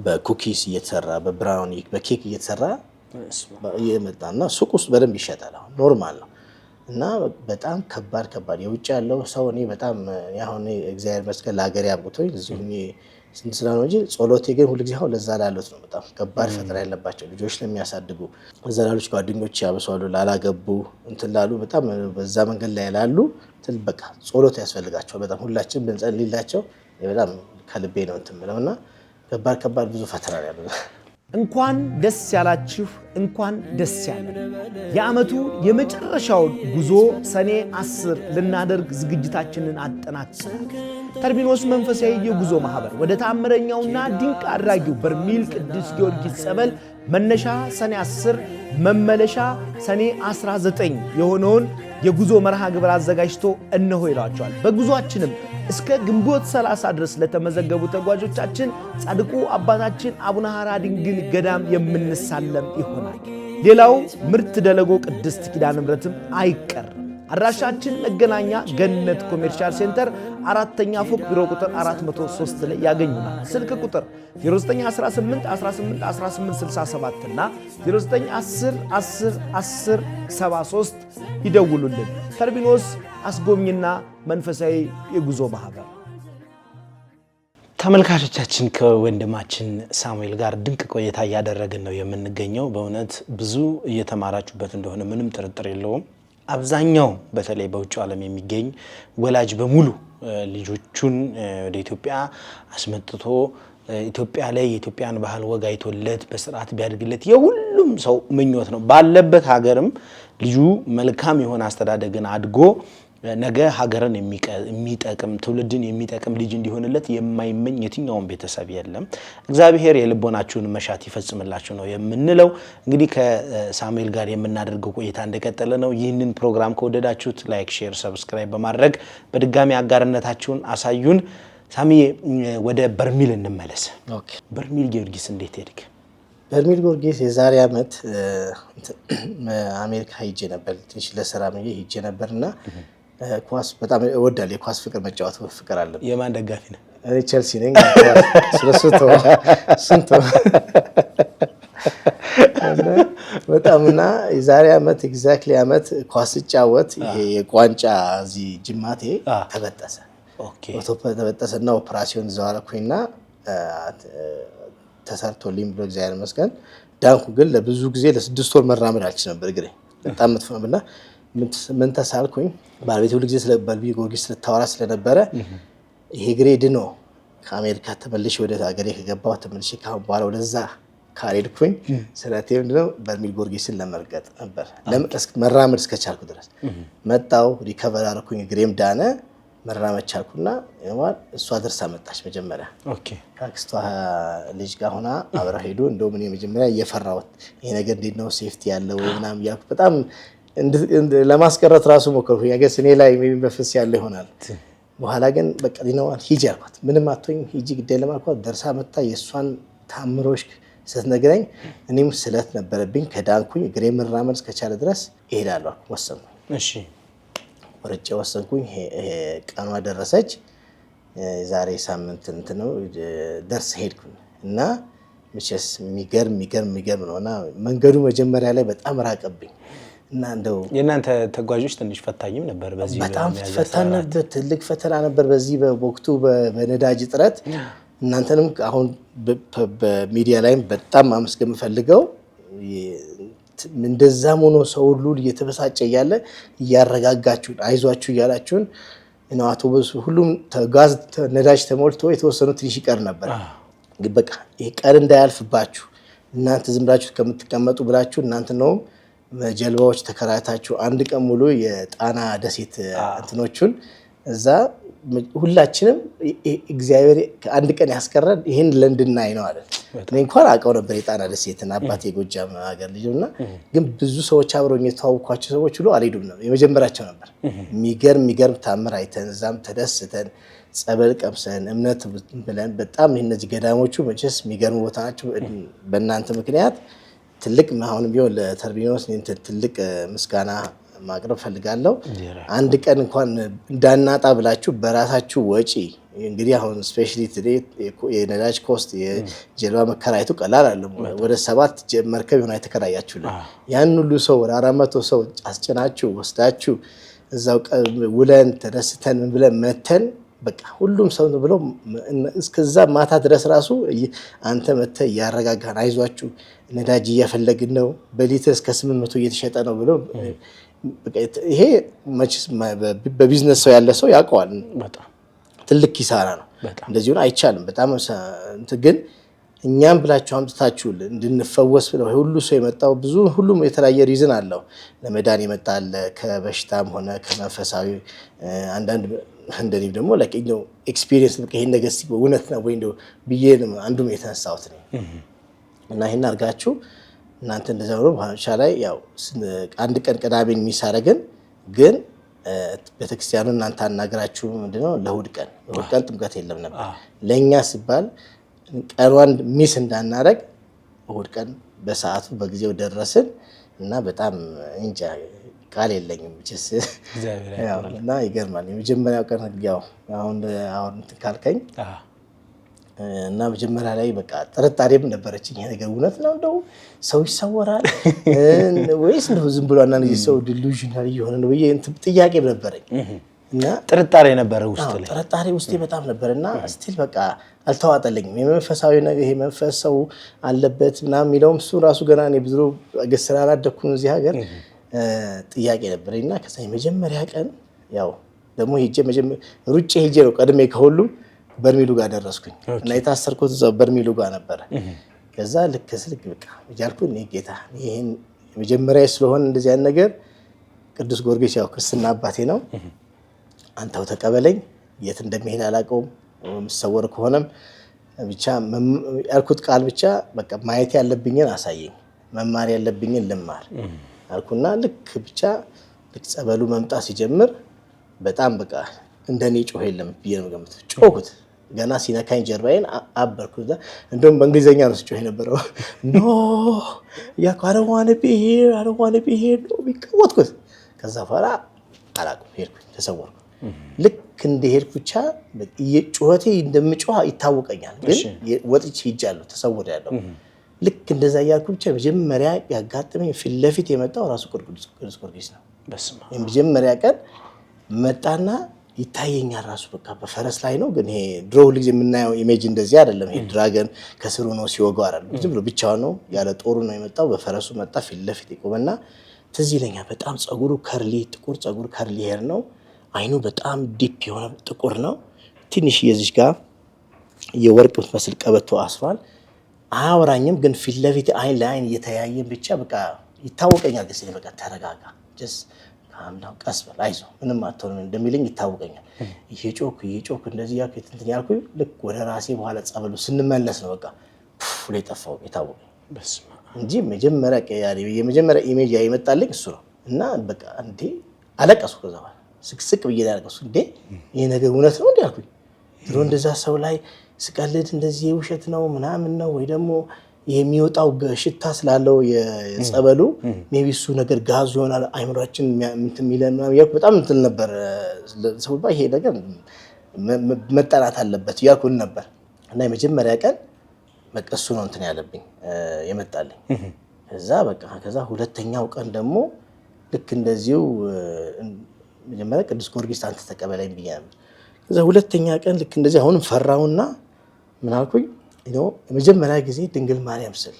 በኩኪስ እየተሰራ በብራውኒ በኬክ እየተሰራ እየመጣና ሱቅ ውስጥ በደንብ ይሸጣል። አሁን ኖርማል ነው እና በጣም ከባድ የውጭ ያለው ሰው እኔ በጣም አሁን እግዚአብሔር ይመስገን ለሀገሬ አብቅቶኝ እዚሁ ስንት ስላ ነው እንጂ ጸሎቴ ግን ሁልጊዜ አሁን ለዛ ላሉት ነው። በጣም ከባድ ፈተና ያለባቸው ልጆች ለሚያሳድጉ እዛ ላሉት ጓደኞች ያበሷሉ ላላገቡ እንትን ላሉ በጣም በዛ መንገድ ላይ ላሉ በቃ ጸሎት ያስፈልጋቸው በጣም ሁላችን ብንጸልይላቸው በጣም ከልቤ ነው እንትን ምለውና ከባድ ብዙ ፈተና ያለው። እንኳን ደስ ያላችሁ፣ እንኳን ደስ ያለን። የዓመቱ የመጨረሻውን ጉዞ ሰኔ 10 ልናደርግ ዝግጅታችንን አጠናቅቀናል። ተርቢኖስ መንፈሳዊ የጉዞ ማህበር ወደ ታምረኛውና ድንቅ አድራጊው በርሜል ቅዱስ ጊዮርጊስ ጸበል መነሻ ሰኔ 10 መመለሻ ሰኔ 19 የሆነውን የጉዞ መርሃ ግብር አዘጋጅቶ እነሆ ይላቸዋል። በጉዞአችንም እስከ ግንቦት 30 ድረስ ለተመዘገቡ ተጓዦቻችን ጻድቁ አባታችን አቡነ ሐራ ድንግል ገዳም የምንሳለም ይሆናል። ሌላው ምርት ደለጎ ቅድስት ኪዳነ ምሕረትም አይቀርም። አድራሻችን መገናኛ ገነት ኮሜርሻል ሴንተር 4ኛ ፎቅ ቢሮ ቁጥር 403 ላይ ያገኙናል። ስልክ ቁጥር 0918 18 1867 እና 0910 10 10 73 ይደውሉልን። ተርቢኖስ አስጎብኝና መንፈሳዊ የጉዞ ማህበር። ተመልካቾቻችን ከወንድማችን ሳሙኤል ጋር ድንቅ ቆይታ እያደረግን ነው የምንገኘው። በእውነት ብዙ እየተማራችሁበት እንደሆነ ምንም ጥርጥር የለውም። አብዛኛው በተለይ በውጭ ዓለም የሚገኝ ወላጅ በሙሉ ልጆቹን ወደ ኢትዮጵያ አስመጥቶ ኢትዮጵያ ላይ የኢትዮጵያን ባህል ወግ አይቶለት በስርዓት ቢያድግለት የሁሉም ሰው ምኞት ነው። ባለበት ሀገርም ልጁ መልካም የሆነ አስተዳደግን አድጎ ነገ ሀገርን የሚጠቅም ትውልድን የሚጠቅም ልጅ እንዲሆንለት የማይመኝ የትኛውም ቤተሰብ የለም። እግዚአብሔር የልቦናችሁን መሻት ይፈጽምላችሁ ነው የምንለው። እንግዲህ ከሳሙኤል ጋር የምናደርገው ቆይታ እንደቀጠለ ነው። ይህንን ፕሮግራም ከወደዳችሁት ላይክ፣ ሼር፣ ሰብስክራይብ በማድረግ በድጋሚ አጋርነታችሁን አሳዩን። ሳሚዬ ወደ በርሜል እንመለስ። በርሜል ጊዮርጊስ እንዴት ሄድክ? በርሜል ጊዮርጊስ የዛሬ ዓመት አሜሪካ ሄጄ ነበር። ትንሽ ለስራ ሄጄ ነበርና ኳስ በጣም እወዳለሁ። የኳስ ፍቅር መጫወት ፍቅር አለ። የማን ደጋፊ ነህ? እኔ ቼልሲ ነኝ። ስለሱቶ በጣምና የዛሬ ዓመት ኤግዛክትሊ ዓመት ኳስ ጫወት ይሄ የቋንጫ እዚህ ጅማቴ ተበጠሰ። ተበጠሰና ኦፕራሲዮን ዘዋረኩኝና ተሰርቶልኝ ብሎ እግዚአብሔር ይመስገን ዳንኩ። ግን ለብዙ ጊዜ ለ6 ወር መራመድ አልችል ነበር። እግሬ በጣም መጥፎ ነበርና ምን ተሳልኩኝ። ባለቤቴ ሁሉ ጊዜ ስለ በርሜል ጊዮርጊስ ልታወራ ስለነበረ ይሄ እግሬ ድኖ ከአሜሪካ ተመልሼ ወደ ሀገሬ ከገባሁ ተመልሼ ካሁን በኋላ ወደዛ ካልሄድኩኝ ስለቴ ምንድነው በርሜል ጊዮርጊስን ለመርገጥ ነበር መራመድ እስከቻልኩ ድረስ መጣሁ። ሪከቨር አደረኩኝ። እግሬም ዳነ። መራመድ ቻልኩና እሷ ደርሳ መጣች። መጀመሪያ ከአክስቷ ልጅ ጋር ሆና አብራ ሄዱ። እንደውም እኔ መጀመሪያ እየፈራሁት ይሄ ነገር እንዴት ነው ሴፍቲ ያለው ወይ ምናምን እያልኩ በጣም ለማስቀረት ራሱ ሞከርኩኝ። ያገስ እኔ ላይ በፍስ ያለ ይሆናል። በኋላ ግን በቃ ሊነዋል ሂጂ አልኳት። ምንም አትሆኝ ሂጂ ግዴ ለማልኳት ደርሳ መጣ። የእሷን ታምሮች ስትነግረኝ እኔም ስለት ነበረብኝ። ከዳንኩኝ እግሬ መራመድ እስከቻለ ድረስ እሄዳለሁ ወሰንኩኝ። እሺ ወርጬ ወሰንኩኝ። ቀኗ ደረሰች። ዛሬ ሳምንት እንትን ነው ደርስ ሄድኩኝ እና ምንስ የሚገርም ነውና መንገዱ መጀመሪያ ላይ በጣም ራቀብኝ እና እንደው የእናንተ ተጓዦች ትንሽ ፈታኝም ነበር። በዚህ በጣም ፈታኝ ነበር። ትልቅ ፈተና ነበር በዚህ በወቅቱ በነዳጅ እጥረት። እናንተንም አሁን በሚዲያ ላይም በጣም ማመስገን የምፈልገው እንደዛም ሆኖ ሰው ሁሉ እየተበሳጨ እያለ እያረጋጋችሁን አይዟችሁ እያላችሁን ነው። አውቶቡስ ሁሉም ጋዝ ነዳጅ ተሞልቶ የተወሰኑ ትንሽ ይቀር ነበር። በቃ ይሄ ቀን እንዳያልፍባችሁ እናንተ ዝም ብላችሁ ከምትቀመጡ ብላችሁ እናንተ ነው ጀልባዎች ተከራይታችሁ አንድ ቀን ሙሉ የጣና ደሴት እንትኖቹን እዛ ሁላችንም እግዚአብሔር አንድ ቀን ያስቀረን ይሄን ለእንድናይ ነው አለ። እኔ እንኳን አውቀው ነበር የጣና ደሴትን አባቴ ጎጃም ሀገር ልጅና ግን ብዙ ሰዎች አብረውኝ የተዋወቅኳቸው ሰዎች ሁሉ አልሄዱም ነው የመጀመሪያቸው ነበር። የሚገርም ታምር አይተን እዛም ተደስተን ጸበል ቀምሰን እምነት ብለን በጣም እነዚህ ገዳሞቹ መቼስ የሚገርም ቦታ ናቸው። በእናንተ ምክንያት ትልቅ አሁንም ቢሆን ለተርቢኖስ ትልቅ ምስጋና ማቅረብ ፈልጋለሁ። አንድ ቀን እንኳን እንዳናጣ ብላችሁ በራሳችሁ ወጪ እንግዲህ አሁን ስፔሻሊ የነዳጅ ኮስት የጀልባ መከራየቱ ቀላል አይደለም። ወደ 7 መርከብ ይሆን የተከራያችሁልን ያን ሁሉ ሰው ወደ 400 ሰው አስጭናችሁ ወስዳችሁ እዛው ውለን ተደስተን ምን ብለን መተን በቃ ሁሉም ሰው ብሎ እስከዛ ማታ ድረስ ራሱ አንተ መተህ እያረጋጋን አይዟችሁ ነዳጅ እያፈለግን ነው በሊትር እስከ 800 እየተሸጠ ነው ብሎ ይሄ መቼስ በቢዝነስ ሰው ያለ ሰው ያውቀዋል። በጣም ትልቅ ኪሳራ ነው። እንደዚሁ አይቻልም። በጣም ግን እኛም ብላችሁ አምጥታችሁልን እንድንፈወስ ብለው ሁሉ ሰው የመጣው ብዙ ሁሉም የተለያየ ሪዝን አለው። ለመዳን ይመጣል ከበሽታም ሆነ ከመንፈሳዊ አንዳንድ እንደኔ ደግሞ ለቀኛው ኤክስፒሪየንስ ይሄን ነገር ሲል እውነት ነው ወይ እንደው ብዬ አንዱም የተነሳሁት ነው እና ይሄን አድርጋችሁ እናንተ እንደዛ ነው ባንቻ ላይ ያው አንድ ቀን ቅዳሜን የሚሳረግን ግን ቤተክርስቲያኑ እናንተ አናግራችሁ ምንድነው ለእሑድ ቀን ጥምቀት የለም ነበር። ለኛ ሲባል ቀኗን ሚስ እንዳናረግ እሑድ ቀን በሰዓቱ በጊዜው ደረስን እና በጣም እንጃ ቃል የለኝም ብቻስ እና ይገርማል። የመጀመሪያው ቀን ያው አሁን ካልከኝ እና መጀመሪያ ላይ በቃ ጥርጣሬም ነበረችኝ። ይሄ ነገር እውነት ነው እንደው ሰው ይሰወራል ወይስ እንደው ዝም ብሎ እና ሰው ዲሉዥናል እየሆነ ነው ብዬ ጥያቄም ነበረኝ እና ጥርጣሬ ነበረ ውስጥ ላይ ጥርጣሬ ውስጥ በጣም ነበርና ስቲል በቃ አልተዋጠልኝም። የመንፈሳዊ ነገር ይሄ መንፈስ ሰው አለበት ምናምን የሚለውም እሱ ራሱ ገና እኔ ብዙ ገስራ አላደኩም እዚህ ሀገር ጥያቄ ነበረኝና ከዛ የመጀመሪያ ቀን ያው ደግሞ ሩጬ ሄጄ ነው ቀድሜ ከሁሉ በርሜሉ ጋር ደረስኩኝ እና የታሰርኩት እዛው በርሜሉ ጋር ነበረ። ከዛ ልክ ስልክ በቃ እያልኩኝ እኔ ጌታ ይሄን የመጀመሪያ ስለሆነ እንደዚህ አይነት ነገር ቅዱስ ጊዮርጊስ ያው ክርስትና አባቴ ነው አንተው ተቀበለኝ። የት እንደሚሄድ አላውቀውም። ምሰወር ከሆነም ብቻ ያልኩት ቃል ብቻ በቃ ማየት ያለብኝን አሳየኝ፣ መማር ያለብኝን ልማር አልኩና ልክ ብቻ ልክ ጸበሉ መምጣት ሲጀምር በጣም በቃ እንደኔ ጮህ የለም ብዬ ነው ገምት ጮህኩት። ገና ሲነካኝ ጀርባዬን አበርኩት። እንደውም በእንግሊዘኛ ነው ጮህ የነበረው ኖ ያካረዋነ ቢሄድ ነው ቢቀወጥኩት። ከዛ በኋላ አላውቅም ሄድኩኝ፣ ተሰወርኩ። ልክ እንደሄድኩ ብቻ ጩኸቴ እንደምጮህ ይታወቀኛል። ግን ወጥቼ ሄጃለሁ፣ ተሰውሬያለሁ። ልክ እንደዛ እያልኩ ብቻ መጀመሪያ ያጋጠመኝ ፊት ለፊት የመጣው ራሱ ቅዱስ ጊዮርጊስ ነው። የመጀመሪያ ቀን መጣና ይታየኛል ራሱ በቃ በፈረስ ላይ ነው። ግን ይሄ ድሮ ሁልጊዜ የምናየው ኢሜጅ እንደዚህ አይደለም። ይሄ ድራገን ከስሩ ነው ሲወጋው አይደለም፣ ዝም ብሎ ብቻው ነው ያለ ጦሩ ነው የመጣው። በፈረሱ መጣ፣ ፊት ለፊት ይቆምና ትዝ ይለኛል። በጣም ጸጉሩ ከርሊ ጥቁር ጸጉር ከርሊ ሄር ነው። አይኑ በጣም ዲፕ የሆነ ጥቁር ነው። ትንሽ የዚህ ጋር የወርቅ የምትመስል ቀበቶ አስሯል። አያወራኝም፣ ግን ፊት ለፊት አይን ለአይን እየተያየን ብቻ በቃ ይታወቀኛል። ደስ በቃ ተረጋጋ፣ ጀስ አምላክ ቀስ በል አይዞህ ምንም አትሆንም እንደሚለኝ ይታወቀኛል። እየጮኩ እንደዚህ ያልኩ ልክ ወደ ራሴ በኋላ ጸበሉ ስንመለስ ነው በቃ ሁሌ ጠፋው የታወቀኝ እንጂ የመጀመሪያ ኢሜጅ የመጣልኝ እሱ ነው። እና በቃ እንዴ አለቀሱ። ከዛ በኋላ ስቅስቅ ብዬ ያለቀሱ። እንዴ ይሄ ነገር እውነት ነው እንዴ አልኩኝ። ድሮ እንደዛ ሰው ላይ ስቀልድ እንደዚህ ውሸት ነው ምናምን ነው ወይ ደግሞ የሚወጣው ሽታ ስላለው የጸበሉ ሜቢ እሱ ነገር ጋዙ ይሆናል አይምሮአችን እንትን የሚለን ምናምን ያልኩ በጣም እንትን ነበር። ሰው ይሄ ነገር መጠናት አለበት ያልኩን ነበር። እና የመጀመሪያ ቀን በቃ እሱ ነው እንትን ያለብኝ የመጣልኝ። ከዛ ሁለተኛው ቀን ደግሞ ልክ እንደዚሁ መጀመሪያ ቅዱስ ጊዮርጊስ አንተ ተቀበለኝ ብያለሁ። ከዛ ሁለተኛ ቀን ልክ እንደዚህ አሁንም ፈራውና ምን አልኩኝ የመጀመሪያ ጊዜ ድንግል ማርያም ስል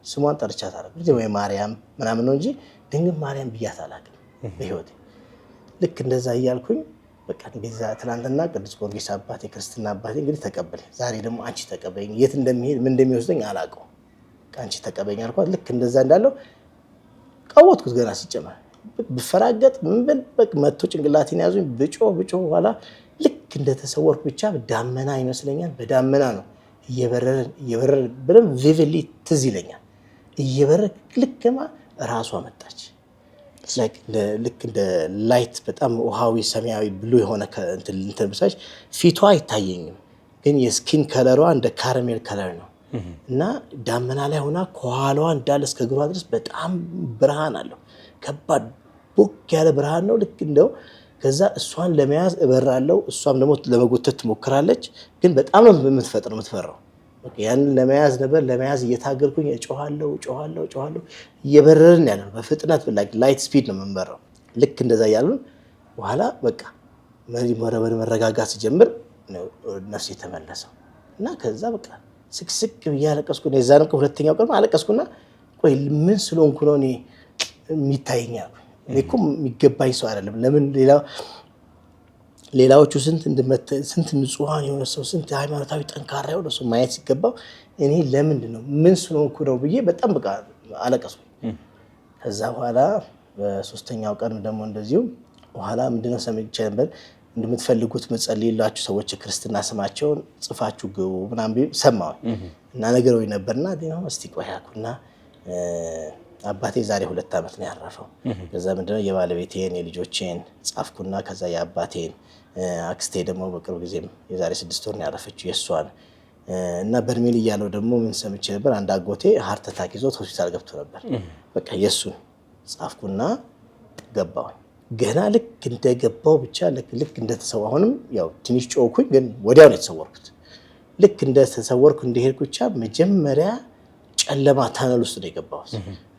ስሟን ጠርቻት አላውቅም። ወይ ማርያም ምናምን ነው እንጂ ድንግል ማርያም ብያት አላውቅም በህይወቴ። ልክ እንደዛ እያልኩኝ በቃ እንደዛ ትናንትና ቅዱስ ጊዮርጊስ አባቴ ክርስትና አባቴ እንግዲህ ተቀበለኝ፣ ዛሬ ደግሞ አንቺ ተቀበይኝ። የት እንደሚሄድ ምን እንደሚወስደኝ አላውቀው። አንቺ ተቀበይኝ አልኳት። ልክ እንደዛ እንዳለው ቀወጥኩት። ገና ሲጨመር ብፈራገጥ ምን ብል በቃ መጥቶ ጭንቅላቴን ያዙኝ። ብጮህ በኋላ ልክ ልክ እንደተሰወርኩ ብቻ ዳመና ይመስለኛል። በዳመና ነው እየበረረ በደምብ ቪቪድሊ ትዝ ይለኛል። እየበረረ ልክማ ራሷ መጣች። ልክ እንደ ላይት በጣም ውሃዊ ሰማያዊ ብሉ የሆነ እንትን ብሳች ፊቷ አይታየኝም፣ ግን የስኪን ከለሯ እንደ ካራሜል ከለር ነው እና ዳመና ላይ ሆና ከኋላዋ እንዳለ እስከ እግሯ ድረስ በጣም ብርሃን አለው። ከባድ ቦግ ያለ ብርሃን ነው። ልክ እንደው ከዛ እሷን ለመያዝ እበራለሁ፣ እሷም ደግሞ ለመጎተት ትሞክራለች። ግን በጣም ነው የምትፈራው። ያንን ለመያዝ እየታገልኩኝ እጮሃለሁ። እየበረርን ያለ ነው በፍጥነት ላይት ስፒድ ነው የምንበረው። ልክ እንደዛ ያሉን በኋላ በቃ መረጋጋት ሲጀምር ነፍስ የተመለሰው እና ከዛ በቃ ስቅስቅ ብዬ አለቀስኩ። የዛን ቀን ሁለተኛው ቀን አለቀስኩና ቆይ ምን ስለሆንኩ ነው እኔ የሚታየኛል? እኔ እኮ የሚገባኝ ሰው አይደለም። ለምን ሌላዎቹ ስንት ንጹሃን የሆነ ሰው ስንት ሃይማኖታዊ ጠንካራ የሆነ ሰው ማየት ሲገባው እኔ ለምንድን ነው ምን ስለሆንኩ ነው ብዬ በጣም በቃ አለቀስኩ። ከዛ በኋላ በሶስተኛው ቀን ደግሞ እንደዚሁ በኋላ ምንድነው ሰምቼ ነበር እንደምትፈልጉት መጸልይላችሁ ሰዎች ክርስትና ስማቸውን ጽፋችሁ ግቡ ምናምን ሰማሁ እና ነገሮች ነበርና ደግሞ እስቲ ቆይ አልኩና አባቴ ዛሬ 2 ዓመት ነው ያረፈው። ከዛ ምንድነው የባለቤቴን የልጆቼን ጻፍኩና ከዛ የአባቴን አክስቴ ደግሞ በቅርብ ጊዜም የዛሬ 6 ወር ነው ያረፈችው የሷን እና በርሜል እያለው ደግሞ ምን ሰምቼ ነበር አንድ አጎቴ ሃርት አታክ ይዞት ሆስፒታል ገብቶ ነበር። በቃ የሱን ጻፍኩና ገባሁ። ገና ልክ እንደገባው ብቻ ልክ እንደተሰወርኩ አሁንም ያው ትንሽ ጮኩኝ፣ ግን ወዲያው ነው የተሰወርኩት። ልክ እንደተሰወርኩ እንደሄድኩ ብቻ መጀመሪያ ጨለማ ታነል ውስጥ ነው የገባሁት።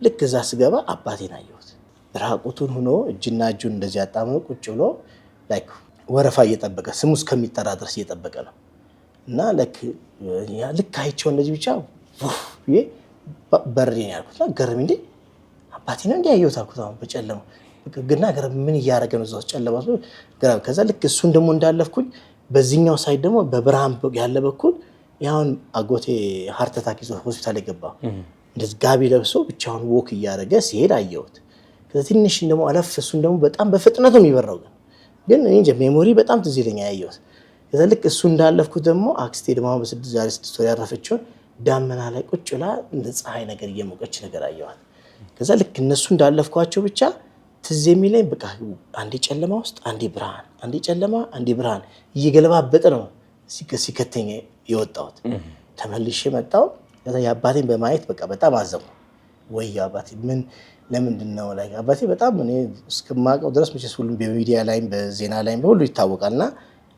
ልክ እዛ ስገባ አባቴን አየሁት። ራቁቱን ሆኖ እጅና እጁን እንደዚህ አጣምሮ ቁጭ ብሎ ወረፋ እየጠበቀ ስሙ እስከሚጠራ ድረስ እየጠበቀ ነው እና ልክ አይቼው እንደዚህ ብቻ በሬን ያልኩት ገረመኝ። እንዴ አባቴ ነው እንዴ ያየሁት አልኩት። አሁን በጨለማ ግና ምን እያደረገ ነው እዛው ጨለማ ገራ። ከዛ ልክ እሱን ደግሞ እንዳለፍኩኝ በዚህኛው ሳይድ ደግሞ በብርሃን ያለ በኩል ያውን አጎቴ ሃርት አታክ ይዞ ሆስፒታል የገባ እንደዚህ ጋቢ ለብሶ ብቻውን ወክ እያደረገ ሲሄድ አየሁት። ከዛ ትንሽ ደግሞ አለፍ እሱን ደግሞ በጣም በፍጥነት ነው የሚበራው ግን እኔ እንጃ ሜሞሪ በጣም ትዝ ይለኛል ያየሁት። ከዛ ልክ እሱ እንዳለፍኩት ደግሞ አክስቴ ደግሞ ዛሬ 6 ወር ያረፈችውን ዳመና ላይ ቁጭ ብላ እንደ ፀሐይ ነገር እየሞቀች ነገር አየኋት። ከዛ ልክ እነሱ እንዳለፍኳቸው ብቻ ትዝ የሚለኝ በቃ አንዴ ጨለማ ውስጥ አንዴ ብርሃን፣ አንዴ ጨለማ አንዴ ብርሃን እየገለባበጠ ነው ሲከተኝ የወጣሁት። ተመልሼ መጣሁ። ከዛ የአባቴን በማየት በቃ በጣም አዘንኩ። ወይ አባቴ ለምንድን ነው አባቴ በጣም እኔ እስከማውቀው ድረስ መቼስ ሁሉም በሚዲያ ላይም በዜና ላይም በሁሉ ይታወቃልና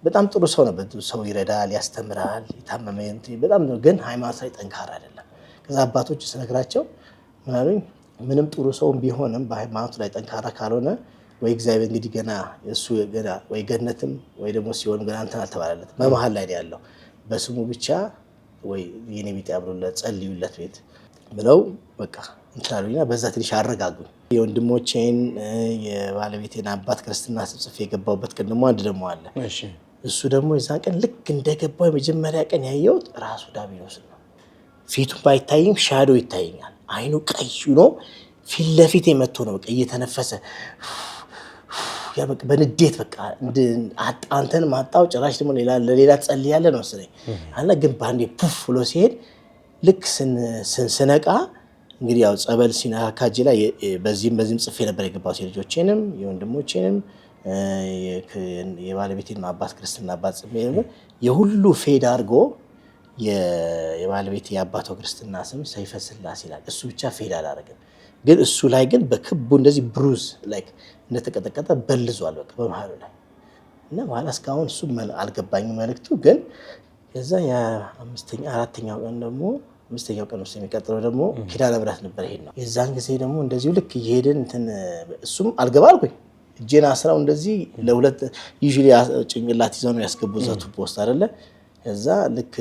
በጣም ጥሩ ሰው ነበር። ሰው ይረዳል፣ ያስተምራል፣ የታመመ በጣም ግን ሃይማኖት ላይ ጠንካራ አይደለም። ከዛ አባቶች ስነግራቸው ምን አሉኝ? ምንም ጥሩ ሰውም ቢሆንም በሃይማኖት ላይ ጠንካራ ካልሆነ ወይ እግዚአብሔር እንግዲህ ገና እሱ ገና ወይ ገነትም ወይ ደግሞ ሲሆን ገና እንትን አልተባለለትም፣ በመሀል ላይ ያለው በስሙ ብቻ ወይ የኔ ቢጤ አብሮለት ጸልዩለት ቤት ብለው በቃ እንትን አሉኝና በዛ ትንሽ አረጋጉኝ። የወንድሞቼን የባለቤቴን አባት ክርስትና ጽፌ የገባሁበት ቀን ደግሞ አንድ ደግሞ አለ። እሱ ደግሞ የዛን ቀን ልክ እንደገባው የመጀመሪያ ቀን ያየሁት ራሱ ዳቢሎስ ነው። ፊቱን ባይታይም ሻዶ ይታየኛል። አይኑ ቀይ ሆኖ ፊት ለፊት መጥቶ ነው በቃ እየተነፈሰ ያ በቃ በንዴት በቃ አንተን ማጣው ጭራሽ ደግሞ ለሌላ ጸልያለህ ነው መሰለኝ አለ። ግን ባንዴ ፑፍ ብሎ ሲሄድ ልክ ስነቃ እንግዲህ ያው ጸበል ሲነካካጅ ላይ በዚህም ጽፌ ነበር የገባው የልጆቼንም የወንድሞቼንም የባለቤቴን አባት ክርስትና አባት ጽፌ ነበር። የሁሉ ፌድ አድርጎ የባለቤቴ የአባቷ ክርስትና ስም ሰይፈ ስላሴ ይላል። እሱ ብቻ ፌድ አላደረገም። ግን እሱ ላይ ግን በክቡ እንደዚህ ብሩዝ ላይክ እንደተቀጠቀጠ በልዟል በቃ በመሃሉ ላይ እና በኋላ እስካሁን እሱ አልገባኝም መልክቱ። ግን ከዛ አራተኛው ቀን ደግሞ አምስተኛው ቀን ውስጥ የሚቀጥለው ደግሞ ኪዳነ ምሕረት ነበር። ይሄድ ነው የዛን ጊዜ ደግሞ እንደዚሁ ልክ እየሄድን እሱም አልገባ አልኩኝ። እጄን አስራው እንደዚህ ለሁለት ዩዥሊ ጭንቅላት ይዘው ነው ያስገቡ እዛ ቱቦ ውስጥ አይደለ። ከዛ ልክ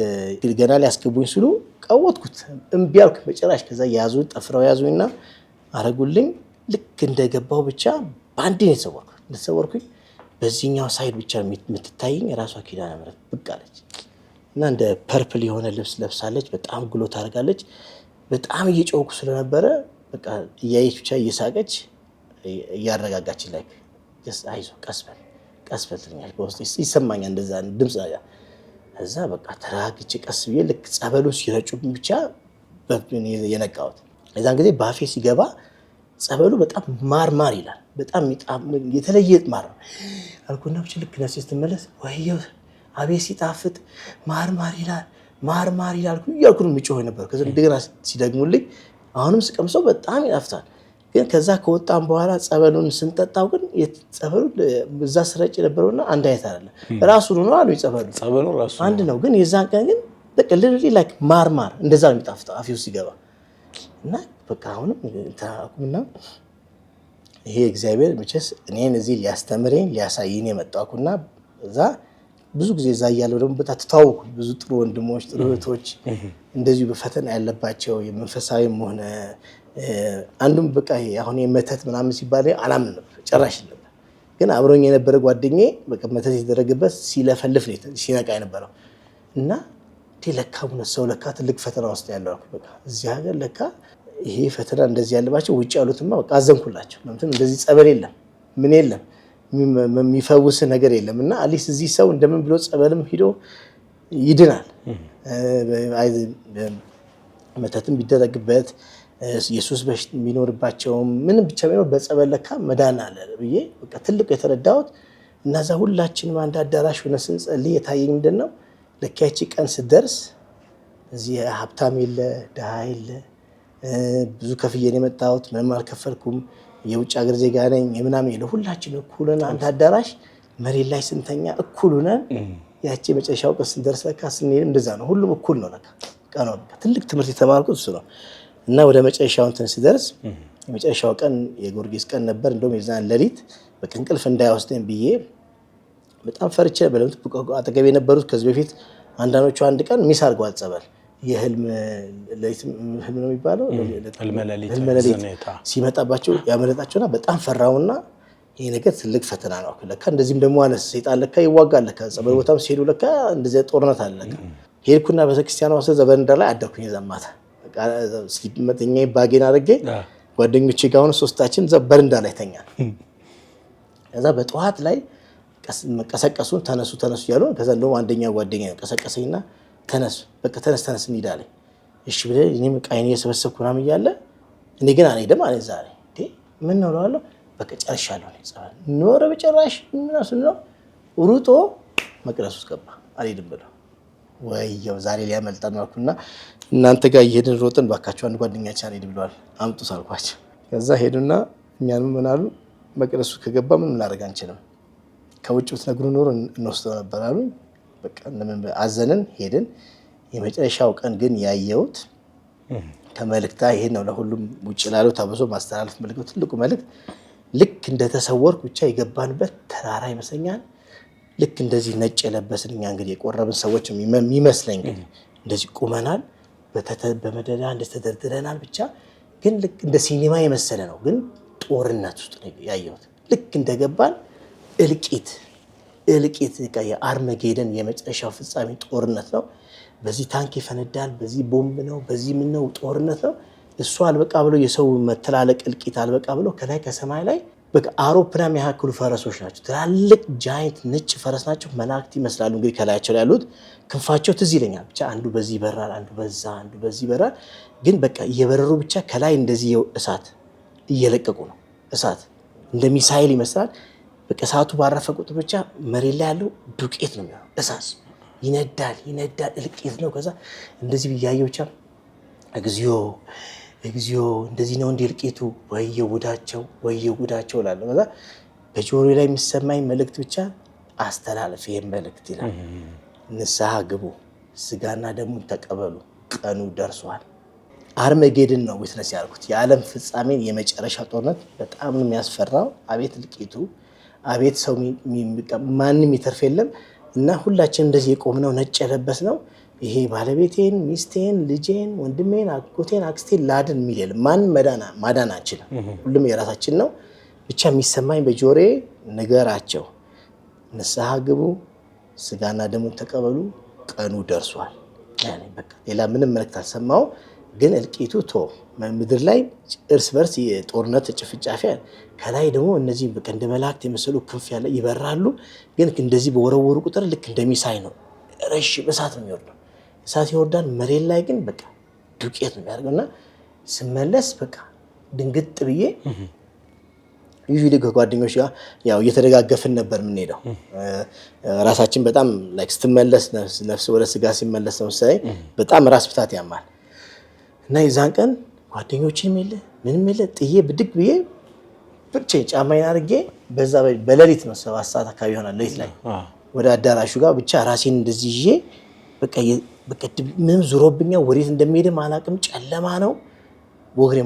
ገና ሊያስገቡኝ ሲሉ ቀወጥኩት፣ እምቢ አልኩ በጭራሽ። ከዛ ያዙኝ፣ ጠፍረው ያዙኝና አረጉልኝ። ልክ እንደገባው ብቻ በአንዴ ነው የተሰወርኩኝ። በዚህኛው ሳይድ ብቻ የምትታየኝ ራሷ ኪዳነ ምሕረት ብቅ አለች እና እንደ ፐርፕል የሆነ ልብስ ለብሳለች። በጣም ግሎ ታደርጋለች። በጣም እየጮኩ ስለነበረ በቃ እያየች ብቻ እየሳቀች እያረጋጋች ላይ አይዞህ ቀስ በልኛል በውስጥ ይሰማኛል እንደዛ ድምጽ ነገር እዛ በቃ ተራግጬ ቀስ ብዬ ልክ ጸበሉ ሲረጩብኝ ብቻ የነቃሁት የዛን ጊዜ ባፌ ሲገባ ጸበሉ በጣም ማርማር ይላል በጣም የተለየ ማር አልኩና ብቻ ልክ ነፍሴ ስትመለስ ወይዬ አቤት ሲጣፍጥ ማርማር ይላል እያልኩ ነው የምጮህ ነበር። ከዛ እንደገና ሲደግሙልኝ አሁንም ስቀምሰው በጣም ይጣፍጣል። ግን ከዛ ከወጣም በኋላ ጸበሉን ስንጠጣው ግን ጸበሉ በዛ ስረጭ የነበረውና አንድ አይነት አይደለም። ራሱ ነው አሉ ጸበሉ ራሱ አንድ ነው። ግን የዛን ቀን ግን በቀልልኝ ላይክ ማርማር እንደዛ ነው የሚጣፍጠው አፌ ውስጥ ሲገባ እና በቃ አሁንም ታቁምና ይሄ እግዚአብሔር መቼስ እኔን እዚህ ሊያስተምረኝ ሊያሳየኝ የመጣኩና እዛ ብዙ ጊዜ እዛ እያለሁ ደግሞ በጣም ተታወቁ ብዙ ጥሩ ወንድሞች ጥሩ እህቶች እንደዚሁ በፈተና ያለባቸው የመንፈሳዊም ሆነ አንዱም በቃ አሁን የመተት ምናምን ሲባል አላምን ነበር ጭራሽ ነበር። ግን አብሮኝ የነበረ ጓደኛዬ በቃ መተት የተደረገበት ሲለፈልፍ ነው ሲነቃ የነበረው እና ለካ ሰው ለካ ትልቅ ፈተና ውስጥ ያለው በቃ እዚህ ሀገር ለካ ይሄ ፈተና እንደዚህ ያለባቸው ውጭ ያሉትማ በቃ አዘንኩላቸው። ለምን እንደዚህ ጸበል የለም ምን የለም የሚፈውስ ነገር የለም እና አሊስ እዚህ ሰው እንደምን ብሎ ጸበልም ሂዶ ይድናል። መተትም ቢደረግበት ኢየሱስ በሽታ የሚኖርባቸው ምንም ብቻ ቢኖር በጸበል ለካ መዳን አለ ብዬ በቃ ትልቁ የተረዳሁት እና እዛ ሁላችንም አንድ አዳራሽ ሆነ ስንጸልይ የታየኝ ምንድነው ለካ ያቺ ቀን ስትደርስ እዚህ ሀብታም የለ ድሃ የለ ብዙ ከፍዬን የመጣሁት ምንም አልከፈልኩም የውጭ ሀገር ዜጋ ነኝ የምናምን የለ ሁላችን እኩል ሆነን አንድ አዳራሽ መሬት ላይ ስንተኛ እኩል ሆነን ያቺ መጨረሻው ቀን ስንደርስ ለካ ስንሄድ እንደዛ ነው ሁሉም እኩል ነው ለካ ቀን ነው ትልቅ ትምህርት የተማርኩት እሱ ነው። እና ወደ መጨረሻው እንትን ሲደርስ የመጨረሻው ቀን የጊዮርጊስ ቀን ነበር። እንደውም የዛን ሌሊት በቃ እንቅልፍ እንዳይወስደኝ ብዬ በጣም ፈርቼ ነበር። አጠገቤ የነበሩት ከዚህ በፊት አንዳንዶቹ አንድ ቀን ሚስ አድርገዋል ጸበል የህልም ነው የሚባለው ህልም ሌሊት ሲመጣባቸው ያመለጣቸውና በጣም ፈራውና ይሄ ነገር ትልቅ ፈተና ነው ለካ እንደዚህም ደግሞ አለ ሰይጣን ለካ ይዋጋል ለካ ጸበል ቦታም ሲሄዱ ለካ እንደዚህ ጦርነት አለ ለካ ሄድኩና ቤተክርስቲያኗ ወሰደ በረንዳ ላይ አደርኩኝ ዘማታ በቃ ሲመተኛ ባጌን አድርጌ ጓደኞቼ ጋር ሆነ ሶስታችን በረንዳ ላይ ተኛን። ከዛ በጠዋት ላይ ቀሰቀሱን ተነሱ እያሉ ከዛ እንደውም አንደኛ ጓደኛ ቀሰቀሰኝና ተነስ በቃ ተነስ እንሂዳለን። እሺ ብለህ እኔም ቃይኔ እየሰበሰብኩ ምናምን እያለ እኔ ግን አልሄድም አለኝ። ዛሬ ምን ነው እላለሁ በቃ ጨርሻለሁ ነው ጸበል ኖረ በጭራሽ ምናምን ነው ሩጦ መቅደስ ውስጥ ገባ አልሄድም ብለው ወይየው ዛሬ ሊያመልጠን አልኩና እናንተ ጋር እየሄድን ሮጥን ባካችሁ አንድ ጓደኛችን አልሄድ ብለዋል አምጡ ሳልኳቸው ከዛ ሄዱና እኛንም ምን አሉ መቅደሱ ከገባ ምንም ላደርግ አንችልም ከውጭ ብትነግሩ ኖሮ እንወስደው ነበር አሉ። በቃ ለምን አዘንን ሄድን። የመጨረሻው ቀን ግን ያየሁት ከመልእክታ ይሄ ነው ለሁሉም ውጭ ላሉት አብሶ ማስተላለፍ መልእክቱ ትልቁ መልእክት ልክ እንደተሰወርኩ ብቻ የገባንበት ተራራ ይመስለኛል። ልክ እንደዚህ ነጭ የለበስን እኛ እንግዲህ የቆረብን ሰዎች የሚመስለኝ እንደዚህ ቁመናል በመደዳ እንደተደርድረናል ብቻ ግን ልክ እንደ ሲኒማ የመሰለ ነው። ግን ጦርነት ውስጥ ነው ያየሁት። ልክ እንደገባን እልቂት የአርመጌደን የመጨረሻው ፍጻሜ ጦርነት ነው። በዚህ ታንክ ይፈነዳል፣ በዚህ ቦምብ ነው፣ በዚህ ምን ነው ጦርነት ነው። እሱ አልበቃ ብሎ የሰው መተላለቅ እልቂት አልበቃ ብሎ ከላይ ከሰማይ ላይ በቃ አውሮፕላን ያክሉ ፈረሶች ናቸው። ትላልቅ ጃይንት ነጭ ፈረስ ናቸው። መላእክት ይመስላሉ እንግዲህ ከላያቸው ላይ ያሉት ክንፋቸው ትዝ ይለኛል። ብቻ አንዱ በዚህ ይበራል፣ አንዱ በዚህ ይበራል። ግን በቃ እየበረሩ ብቻ ከላይ እንደዚህ እሳት እየለቀቁ ነው። እሳት እንደ ሚሳኤል ይመስላል። በቃ እሳቱ ባረፈ ቁጥር ብቻ መሬት ላይ ያለው ዱቄት ነው የሚሆነው። እሳት ይነዳል፣ እልቂት ነው። ከዛ እንደዚህ ብያየው ብቻ እግዚኦ እንደዚህ ነው እንደ እልቂቱ ወየው ጉዳቸው እላለሁ። ከዛ በጆሮ ላይ የሚሰማኝ መልእክት ብቻ አስተላልፍ ይሄን መልእክት ይላል። ንስሐ ግቡ፣ ስጋና ደሙን ተቀበሉ፣ ቀኑ ደርሷል። አርመጌድን ነው ዊትነስ ያልኩት። የዓለም ፍጻሜን የመጨረሻ ጦርነት በጣም ነው የሚያስፈራው። አቤት እልቂቱ፣ አቤት ሰው ማንም ይተርፍ የለም። እና ሁላችን እንደዚህ የቆምነው ነጭ የለበስነው ይሄ ባለቤቴን፣ ሚስቴን፣ ልጄን፣ ወንድሜን፣ አጎቴን፣ አክስቴን ላድን የሚል የለም። ማንም ማዳን አንችልም። ሁሉም የራሳችን ነው። ብቻ የሚሰማኝ በጆሮዬ ንገራቸው፣ ንስሐ ግቡ፣ ስጋና ደሙን ተቀበሉ፣ ቀኑ ደርሷል። በቃ ሌላ ምንም መልእክት አልሰማሁም። ግን እልቂቱ ምድር ላይ እርስ በርስ የጦርነት ጭፍጫፊ ከላይ ደግሞ እነዚህ በቃ እንደ መላእክት የመሰሉ ክንፍ ያለ ይበራሉ። ግን እንደዚህ በወረወሩ ቁጥር ልክ እንደሚሳይ ነው። ረሽም እሳት ነው የሚወርደው። እሳት ይወርዳል። መሬት ላይ ግን በቃ ዱቄት ነው የሚያደርገውና ስመለስ በቃ ድንግጥ ብዬ ዩዥሊ ከጓደኞች ጋር ያው እየተደጋገፍን ነበር የምንሄደው። ራሳችን በጣም ላይክ ስትመለስ ነፍስ ወደ ስጋ ሲመለስ ነው ሳይ በጣም ራስ ብታት ያማል። እና የዛን ቀን ጓደኞቼም የለ ምንም የለ ጥዬ ብድግ ብዬ ብቻ ጫማዬን አድርጌ በዛ በሌሊት ነው 7 ሰዓት አካባቢ ይሆናል ሌሊት ላይ ወደ አዳራሹ ጋር ብቻ ራሴን እንደዚህ ይዤ በቃ ምንም ዙሮብኛል። ወዴት እንደሚሄድም አላውቅም። ጨለማ ነው። ወግሬ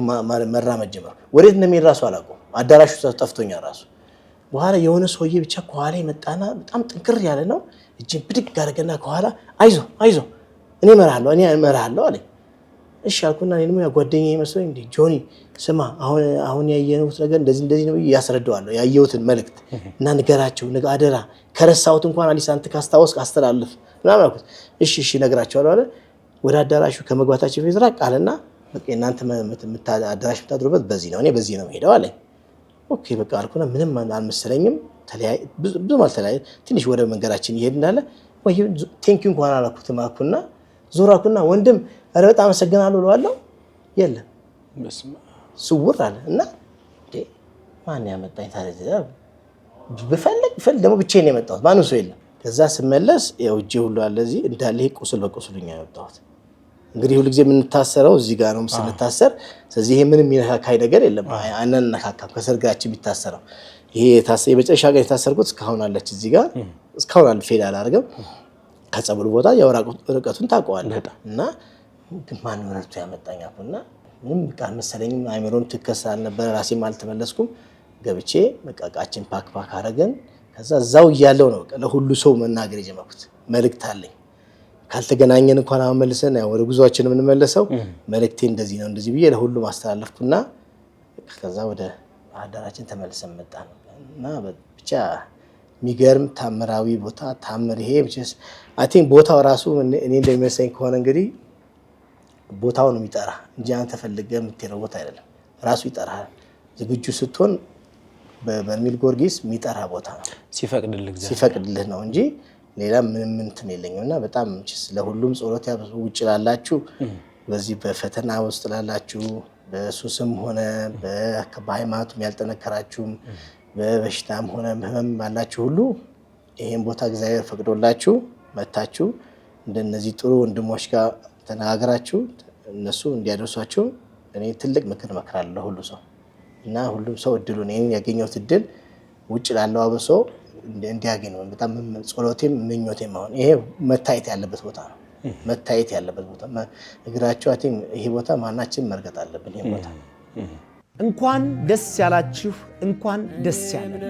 መራመድ ጀመርኩ። ወዴት እንደሚሄድ ራሱ አላውቅም። አዳራሹ ጠፍቶኛል ራሱ። በኋላ የሆነ ሰውዬ ብቻ ከኋላ መጣና በጣም ጥንክር ያለ ነው። እጄን ብድግ አደረገና ከኋላ አይዞ እኔ እመራለሁ አለኝ። እሺ አልኩና እኔ ደግሞ ጓደኛዬ መስሎኝ እንዴ ጆኒ ስማ አሁን ያየነው ነገር እንደዚህ ነው ያስረዳዋለሁ ያየሁትን መልእክት እና ንገራቸው አደራ ከረሳሁት እንኳን አዲስ አንተ ካስታወስክ አስተላልፍ ምናምን አልኩት። እሺ ነግራቸዋለሁ አለ። ወደ አዳራሹ ከመግባታችን በፊት ራቅ አለና በቃ እናንተ አዳራሽ የምታድሩበት በዚህ ነው፣ እኔ በዚህ ነው የምሄደው አለኝ። ኦኬ በቃ አልኩና ምንም አልመሰለኝም። ብዙም አልተለያየ ትንሽ ወደ መንገዳችን ይሄድ እንዳለ ወይ ቴንኪው እንኳን አላልኩትም አልኩና ዞራኩና ወንድም ኧረ በጣም አመሰግናለሁ እለዋለሁ። የለም ስውር አለ እና ማን ያመጣኝ ታዲያ ብፈልግ ደግሞ ብቻዬን ነው የመጣሁት፣ ማንም ሰው የለም። ከዛ ስመለስ ያው እጄ ሁሉ አለ እዚህ እንዳለ ቁስል በቁስሉኛ ያወጣሁት። እንግዲህ ሁሉ ጊዜ የምንታሰረው እዚህ ጋር ነው ስንታሰር። ስለዚህ ይሄ ምንም የሚነካካይ ነገር የለም። አናነካካም ከሰርጋችን የሚታሰረው ይሄ የመጨረሻ ጋር የታሰርኩት እስካሁን አለች እዚህ ጋር እስካሁን ፌል አላደርግም። ከጸበሉ ቦታ ያው ርቀቱን ታውቀዋለህ እና ማን ወረቱ ያመጣኝ አሁንና ምንም ቃል መሰለኝም አይምሮን ትከሳ አልነበረ። ራሴም አልተመለስኩም። ገብቼ መቃቃችን ፓክ አረገን። ከዛ እዛው እያለው ነው ለሁሉ ሰው መናገር የጀመርኩት። መልእክት አለኝ ካልተገናኘን እንኳን አሁን መልሰን ያው ወደ ጉዟችን የምንመለሰው መልእክቴ እንደዚህ ነው እንደዚህ ብዬ ለሁሉ ማስተላለፍኩና ከዛ ወደ አዳራችን ተመልሰን መጣን እና ብቻ የሚገርም ታምራዊ ቦታ ታምር። ይሄ አይ ቲንክ ቦታው ራሱ እኔ እንደሚመስለኝ ከሆነ እንግዲህ ቦታው ነው የሚጠራ እንጂ አንተ ፈልገህ የምትሄደው ቦታ አይደለም። ራሱ ይጠራሃል። ዝግጁ ስትሆን በበርሜል ጊዮርጊስ የሚጠራ ቦታ ነው ሲፈቅድልህ ነው እንጂ ሌላ ምንም እንትን የለኝምና በጣም ለሁሉም ጸሎት ያብዙ። ውጭ ላላችሁ በዚህ በፈተና ውስጥ ላላችሁ በሱስም ሆነ በሃይማኖትም ያልጠነከራችሁም በበሽታም ሆነ ህመም ባላችሁ ሁሉ ይሄን ቦታ እግዚአብሔር ፈቅዶላችሁ መታችሁ እንደነዚህ ጥሩ ወንድሞች ጋር ተነጋግራችሁ እነሱ እንዲያደርሷችሁ እኔ ትልቅ ምክር መክራለሁ ሁሉ ሰው እና ሁሉም ሰው እድሉን ያገኘው እድል ውጭ ላለው አብሶ እንዲያገኝ ነው በጣም ጸሎቴም ምኞቴም። አሁን ይሄ መታየት ያለበት ቦታ ነው። መታየት ያለበት ቦታ እግራችሁ አቲ ይሄ ቦታ ማናችን መርገጥ አለብን። ይሄ ቦታ እንኳን ደስ ያላችሁ፣ እንኳን ደስ ያለን።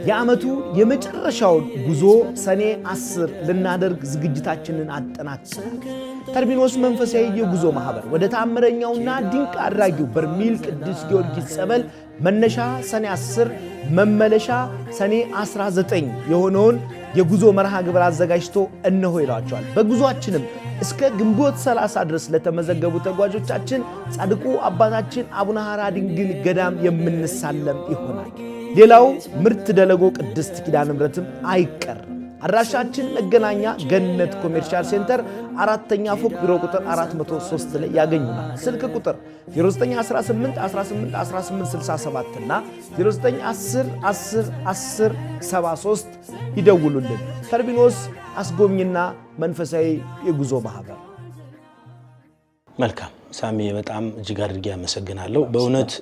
የዓመቱ የመጨረሻው ጉዞ ሰኔ 10 ልናደርግ ዝግጅታችንን አጠናቅቀናል። ተርቢኖስ መንፈሳዊ የጉዞ ማህበር ወደ ታምረኛውና ድንቅ አድራጊው በርሜል ቅዱስ ጊዮርጊስ ጸበል መነሻ ሰኔ 10 መመለሻ ሰኔ 19 የሆነውን የጉዞ መርሃ ግብር አዘጋጅቶ እነሆ ይላቸዋል። በጉዞአችንም እስከ ግንቦት 30 ድረስ ለተመዘገቡ ተጓዦቻችን ጻድቁ አባታችን አቡነ ሐራ ድንግል ገዳም የምንሳለም ይሆናል። ሌላው ምርት ደለጎ ቅድስት ኪዳነ ምሕረትም አይቀርም። አድራሻችን መገናኛ ገነት ኮሜርሻል ሴንተር 4ኛ ፎቅ ቢሮ ቁጥር 403 ላይ ያገኙናል። ስልክ ቁጥር 0918 18 1867 እና 0910 10 10 73 ይደውሉልን። ተርቢኖስ አስጎብኝና መንፈሳዊ የጉዞ ማህበር። መልካም ሳሚ፣ በጣም እጅግ አድርጌ አመሰግናለሁ። በእውነት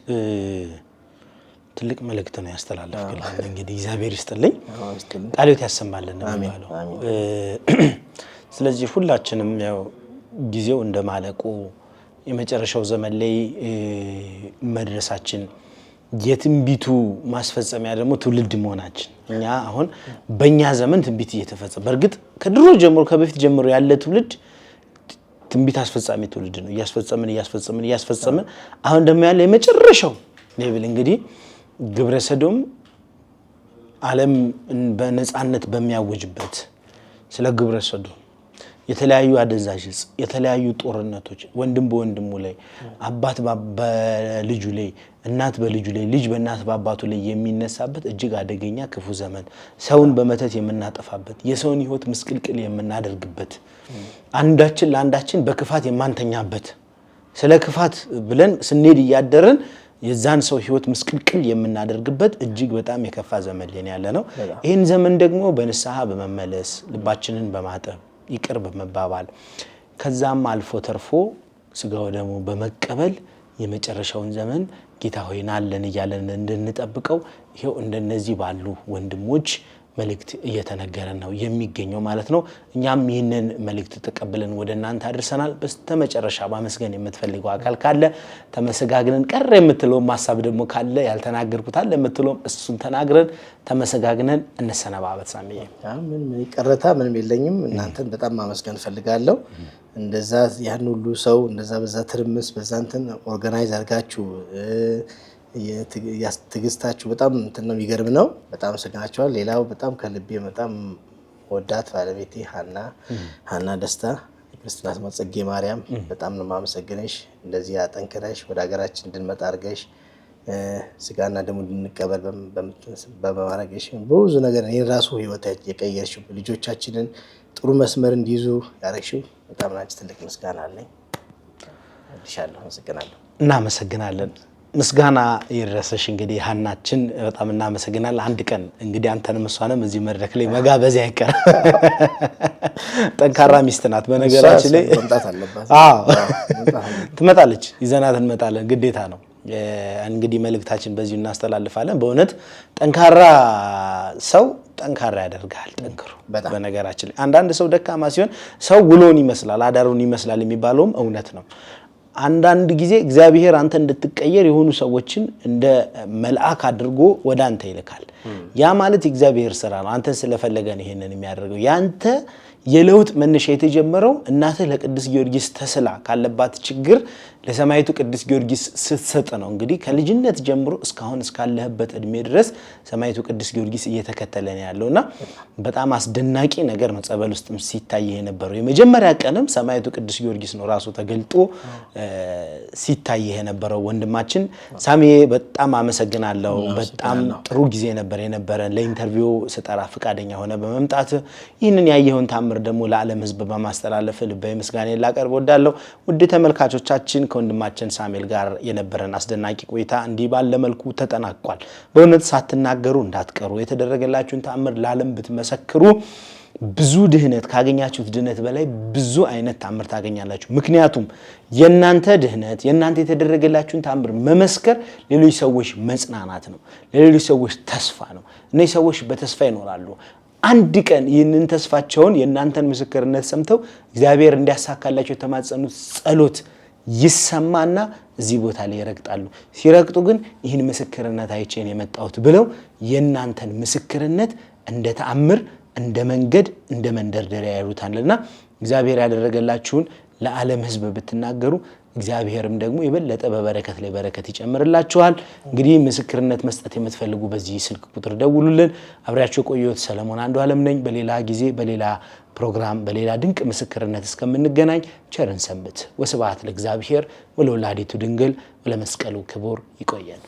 ትልቅ መልእክት ነው ያስተላለፍክልን። እንግዲህ እግዚአብሔር ይስጥልኝ፣ ቃልዎት ያሰማልን ነው የሚባለው። ስለዚህ ሁላችንም ያው ጊዜው እንደማለቁ የመጨረሻው ዘመን ላይ መድረሳችን የትንቢቱ ማስፈጸሚያ ደግሞ ትውልድ መሆናችን እኛ አሁን በእኛ ዘመን ትንቢት እየተፈጸመ በእርግጥ ከድሮ ጀምሮ ከበፊት ጀምሮ ያለ ትውልድ ትንቢት አስፈጻሚ ትውልድ ነው። እያስፈጸምን አሁን ደግሞ ያለ የመጨረሻው ሌቭል እንግዲህ ግብረ ሰዶም ዓለም በነፃነት በሚያወጅበት ስለ ግብረ ሰዶም የተለያዩ አደንዛዥ እጽ፣ የተለያዩ ጦርነቶች፣ ወንድም በወንድሙ ላይ፣ አባት በልጁ ላይ፣ እናት በልጁ ላይ፣ ልጅ በእናት በአባቱ ላይ የሚነሳበት እጅግ አደገኛ ክፉ ዘመን፣ ሰውን በመተት የምናጠፋበት፣ የሰውን ሕይወት ምስቅልቅል የምናደርግበት፣ አንዳችን ለአንዳችን በክፋት የማንተኛበት፣ ስለ ክፋት ብለን ስንሄድ እያደረን የዛን ሰው ሕይወት ምስቅልቅል የምናደርግበት እጅግ በጣም የከፋ ዘመን ላይ ያለ ነው። ይህን ዘመን ደግሞ በንስሐ በመመለስ ልባችንን በማጠብ ይቅር በመባባል ከዛም አልፎ ተርፎ ስጋው ደግሞ በመቀበል የመጨረሻውን ዘመን ጌታ ሆይ ናለን እያለን እንድንጠብቀው ይሄው እንደነዚህ ባሉ ወንድሞች መልእክት እየተነገረ ነው የሚገኘው ማለት ነው። እኛም ይህንን መልእክት ተቀብለን ወደ እናንተ አድርሰናል። በስተመጨረሻ ማመስገን የምትፈልገው አካል ካለ ተመሰጋግነን፣ ቀረ የምትለው ሐሳብ ደግሞ ካለ ያልተናገርኩት አለ የምትለው እሱን ተናግረን ተመሰጋግነን እንሰነባበት። ሳሚዬ ምን ይቀረታ ምንም የለኝም። እናንተን በጣም ማመስገን ፈልጋለሁ። እንደዛ ያን ሁሉ ሰው እንደዛ በዛ ትርምስ በዛ እንትን ኦርጋናይዝ አድርጋችሁ ትግስታችሁ በጣም እንትን ነው የሚገርም ነው። በጣም አመሰግናችኋለሁ። ሌላው በጣም ከልቤ በጣም ወዳት ባለቤቴ ሀና ደስታ ክርስትና ስሟ ጽጌ ማርያም በጣም ነው የማመሰግነሽ። እንደዚህ አጠንክረሽ ወደ ሀገራችን እንድንመጣ አድርገሽ ስጋና ደሙ እንድንቀበል በማድረግሽ ብዙ ነገር እኔን ራሱ ህይወት የቀየርሽው ልጆቻችንን ጥሩ መስመር እንዲይዙ ያደረግሽው በጣም ናች ትልቅ ምስጋና አለኝ። እልሻለሁ። አመሰግናለሁ። እናመሰግናለን። ምስጋና ይረሰሽ። እንግዲህ ሀናችን በጣም እናመሰግናለን። አንድ ቀን እንግዲህ አንተንም እሷንም እዚህ መድረክ ላይ መጋበዝ አይቀር። ጠንካራ ሚስት ናት። በነገራችን ላይ ትመጣለች፣ ይዘናት እንመጣለን፣ ግዴታ ነው። እንግዲህ መልእክታችን በዚሁ እናስተላልፋለን። በእውነት ጠንካራ ሰው ጠንካራ ያደርጋል። ጠንክሩ። በነገራችን ላይ አንዳንድ ሰው ደካማ ሲሆን ሰው ውሎን ይመስላል አዳሩን ይመስላል የሚባለውም እውነት ነው። አንዳንድ ጊዜ እግዚአብሔር አንተ እንድትቀየር የሆኑ ሰዎችን እንደ መልአክ አድርጎ ወደ አንተ ይልካል። ያ ማለት የእግዚአብሔር ስራ ነው። አንተን ስለፈለገ ነው ይሄንን የሚያደርገው። ያንተ የለውጥ መነሻ የተጀመረው እናትህ ለቅዱስ ጊዮርጊስ ተስላ ካለባት ችግር ለሰማይቱ ቅዱስ ጊዮርጊስ ስትሰጥ ነው። እንግዲህ ከልጅነት ጀምሮ እስካሁን እስካለህበት እድሜ ድረስ ሰማይቱ ቅዱስ ጊዮርጊስ እየተከተለ ነው ያለውና በጣም አስደናቂ ነገር ነው። ጸበል ውስጥም ሲታይ የነበረው የመጀመሪያ ቀንም ሰማይቱ ቅዱስ ጊዮርጊስ ነው ራሱ ተገልጦ ሲታይ የነበረው። ወንድማችን ሳሚዬ በጣም አመሰግናለሁ። በጣም ጥሩ ጊዜ ነበር የነበረን። ለኢንተርቪው ስጠራ ፍቃደኛ ሆነ በመምጣት ይህንን ያየኸውን ታምር ደግሞ ለዓለም ሕዝብ በማስተላለፍ ልባዊ ምስጋና ላቀርብ ወዳለሁ። ውድ ተመልካቾቻችን ከወንድማችን ሳሙኤል ጋር የነበረን አስደናቂ ቆይታ እንዲህ ባለ መልኩ ተጠናቋል። በእውነት ሳትናገሩ እንዳትቀሩ። የተደረገላችሁን ታምር ለዓለም ብትመሰክሩ ብዙ ድህነት ካገኛችሁት ድህነት በላይ ብዙ አይነት ታምር ታገኛላችሁ። ምክንያቱም የናንተ ድህነት የናንተ የተደረገላችሁን ታምር መመስከር ሌሎች ሰዎች መጽናናት ነው፣ ለሌሎች ሰዎች ተስፋ ነው። እነዚህ ሰዎች በተስፋ ይኖራሉ። አንድ ቀን ይህንን ተስፋቸውን የናንተን ምስክርነት ሰምተው እግዚአብሔር እንዲያሳካላቸው የተማጸኑት ጸሎት ይሰማና እዚህ ቦታ ላይ ይረግጣሉ። ሲረግጡ ግን ይህን ምስክርነት አይቼን የመጣሁት ብለው የናንተን ምስክርነት እንደ ተአምር፣ እንደ መንገድ፣ እንደ መንደርደሪያ ያዩታልና እግዚአብሔር ያደረገላችሁን ለዓለም ሕዝብ ብትናገሩ እግዚአብሔርም ደግሞ የበለጠ በበረከት ላይ በረከት ይጨምርላችኋል። እንግዲህ ምስክርነት መስጠት የምትፈልጉ በዚህ ስልክ ቁጥር ደውሉልን። አብራችሁ ቆየሁት ሰለሞን አንዱ ዓለም ነኝ። በሌላ ጊዜ በሌላ ፕሮግራም በሌላ ድንቅ ምስክርነት እስከምንገናኝ ቸርን ሰንብት። ወስብሐት ለእግዚአብሔር ወለወላዲቱ ድንግል ወለመስቀሉ ክቡር። ይቆየን።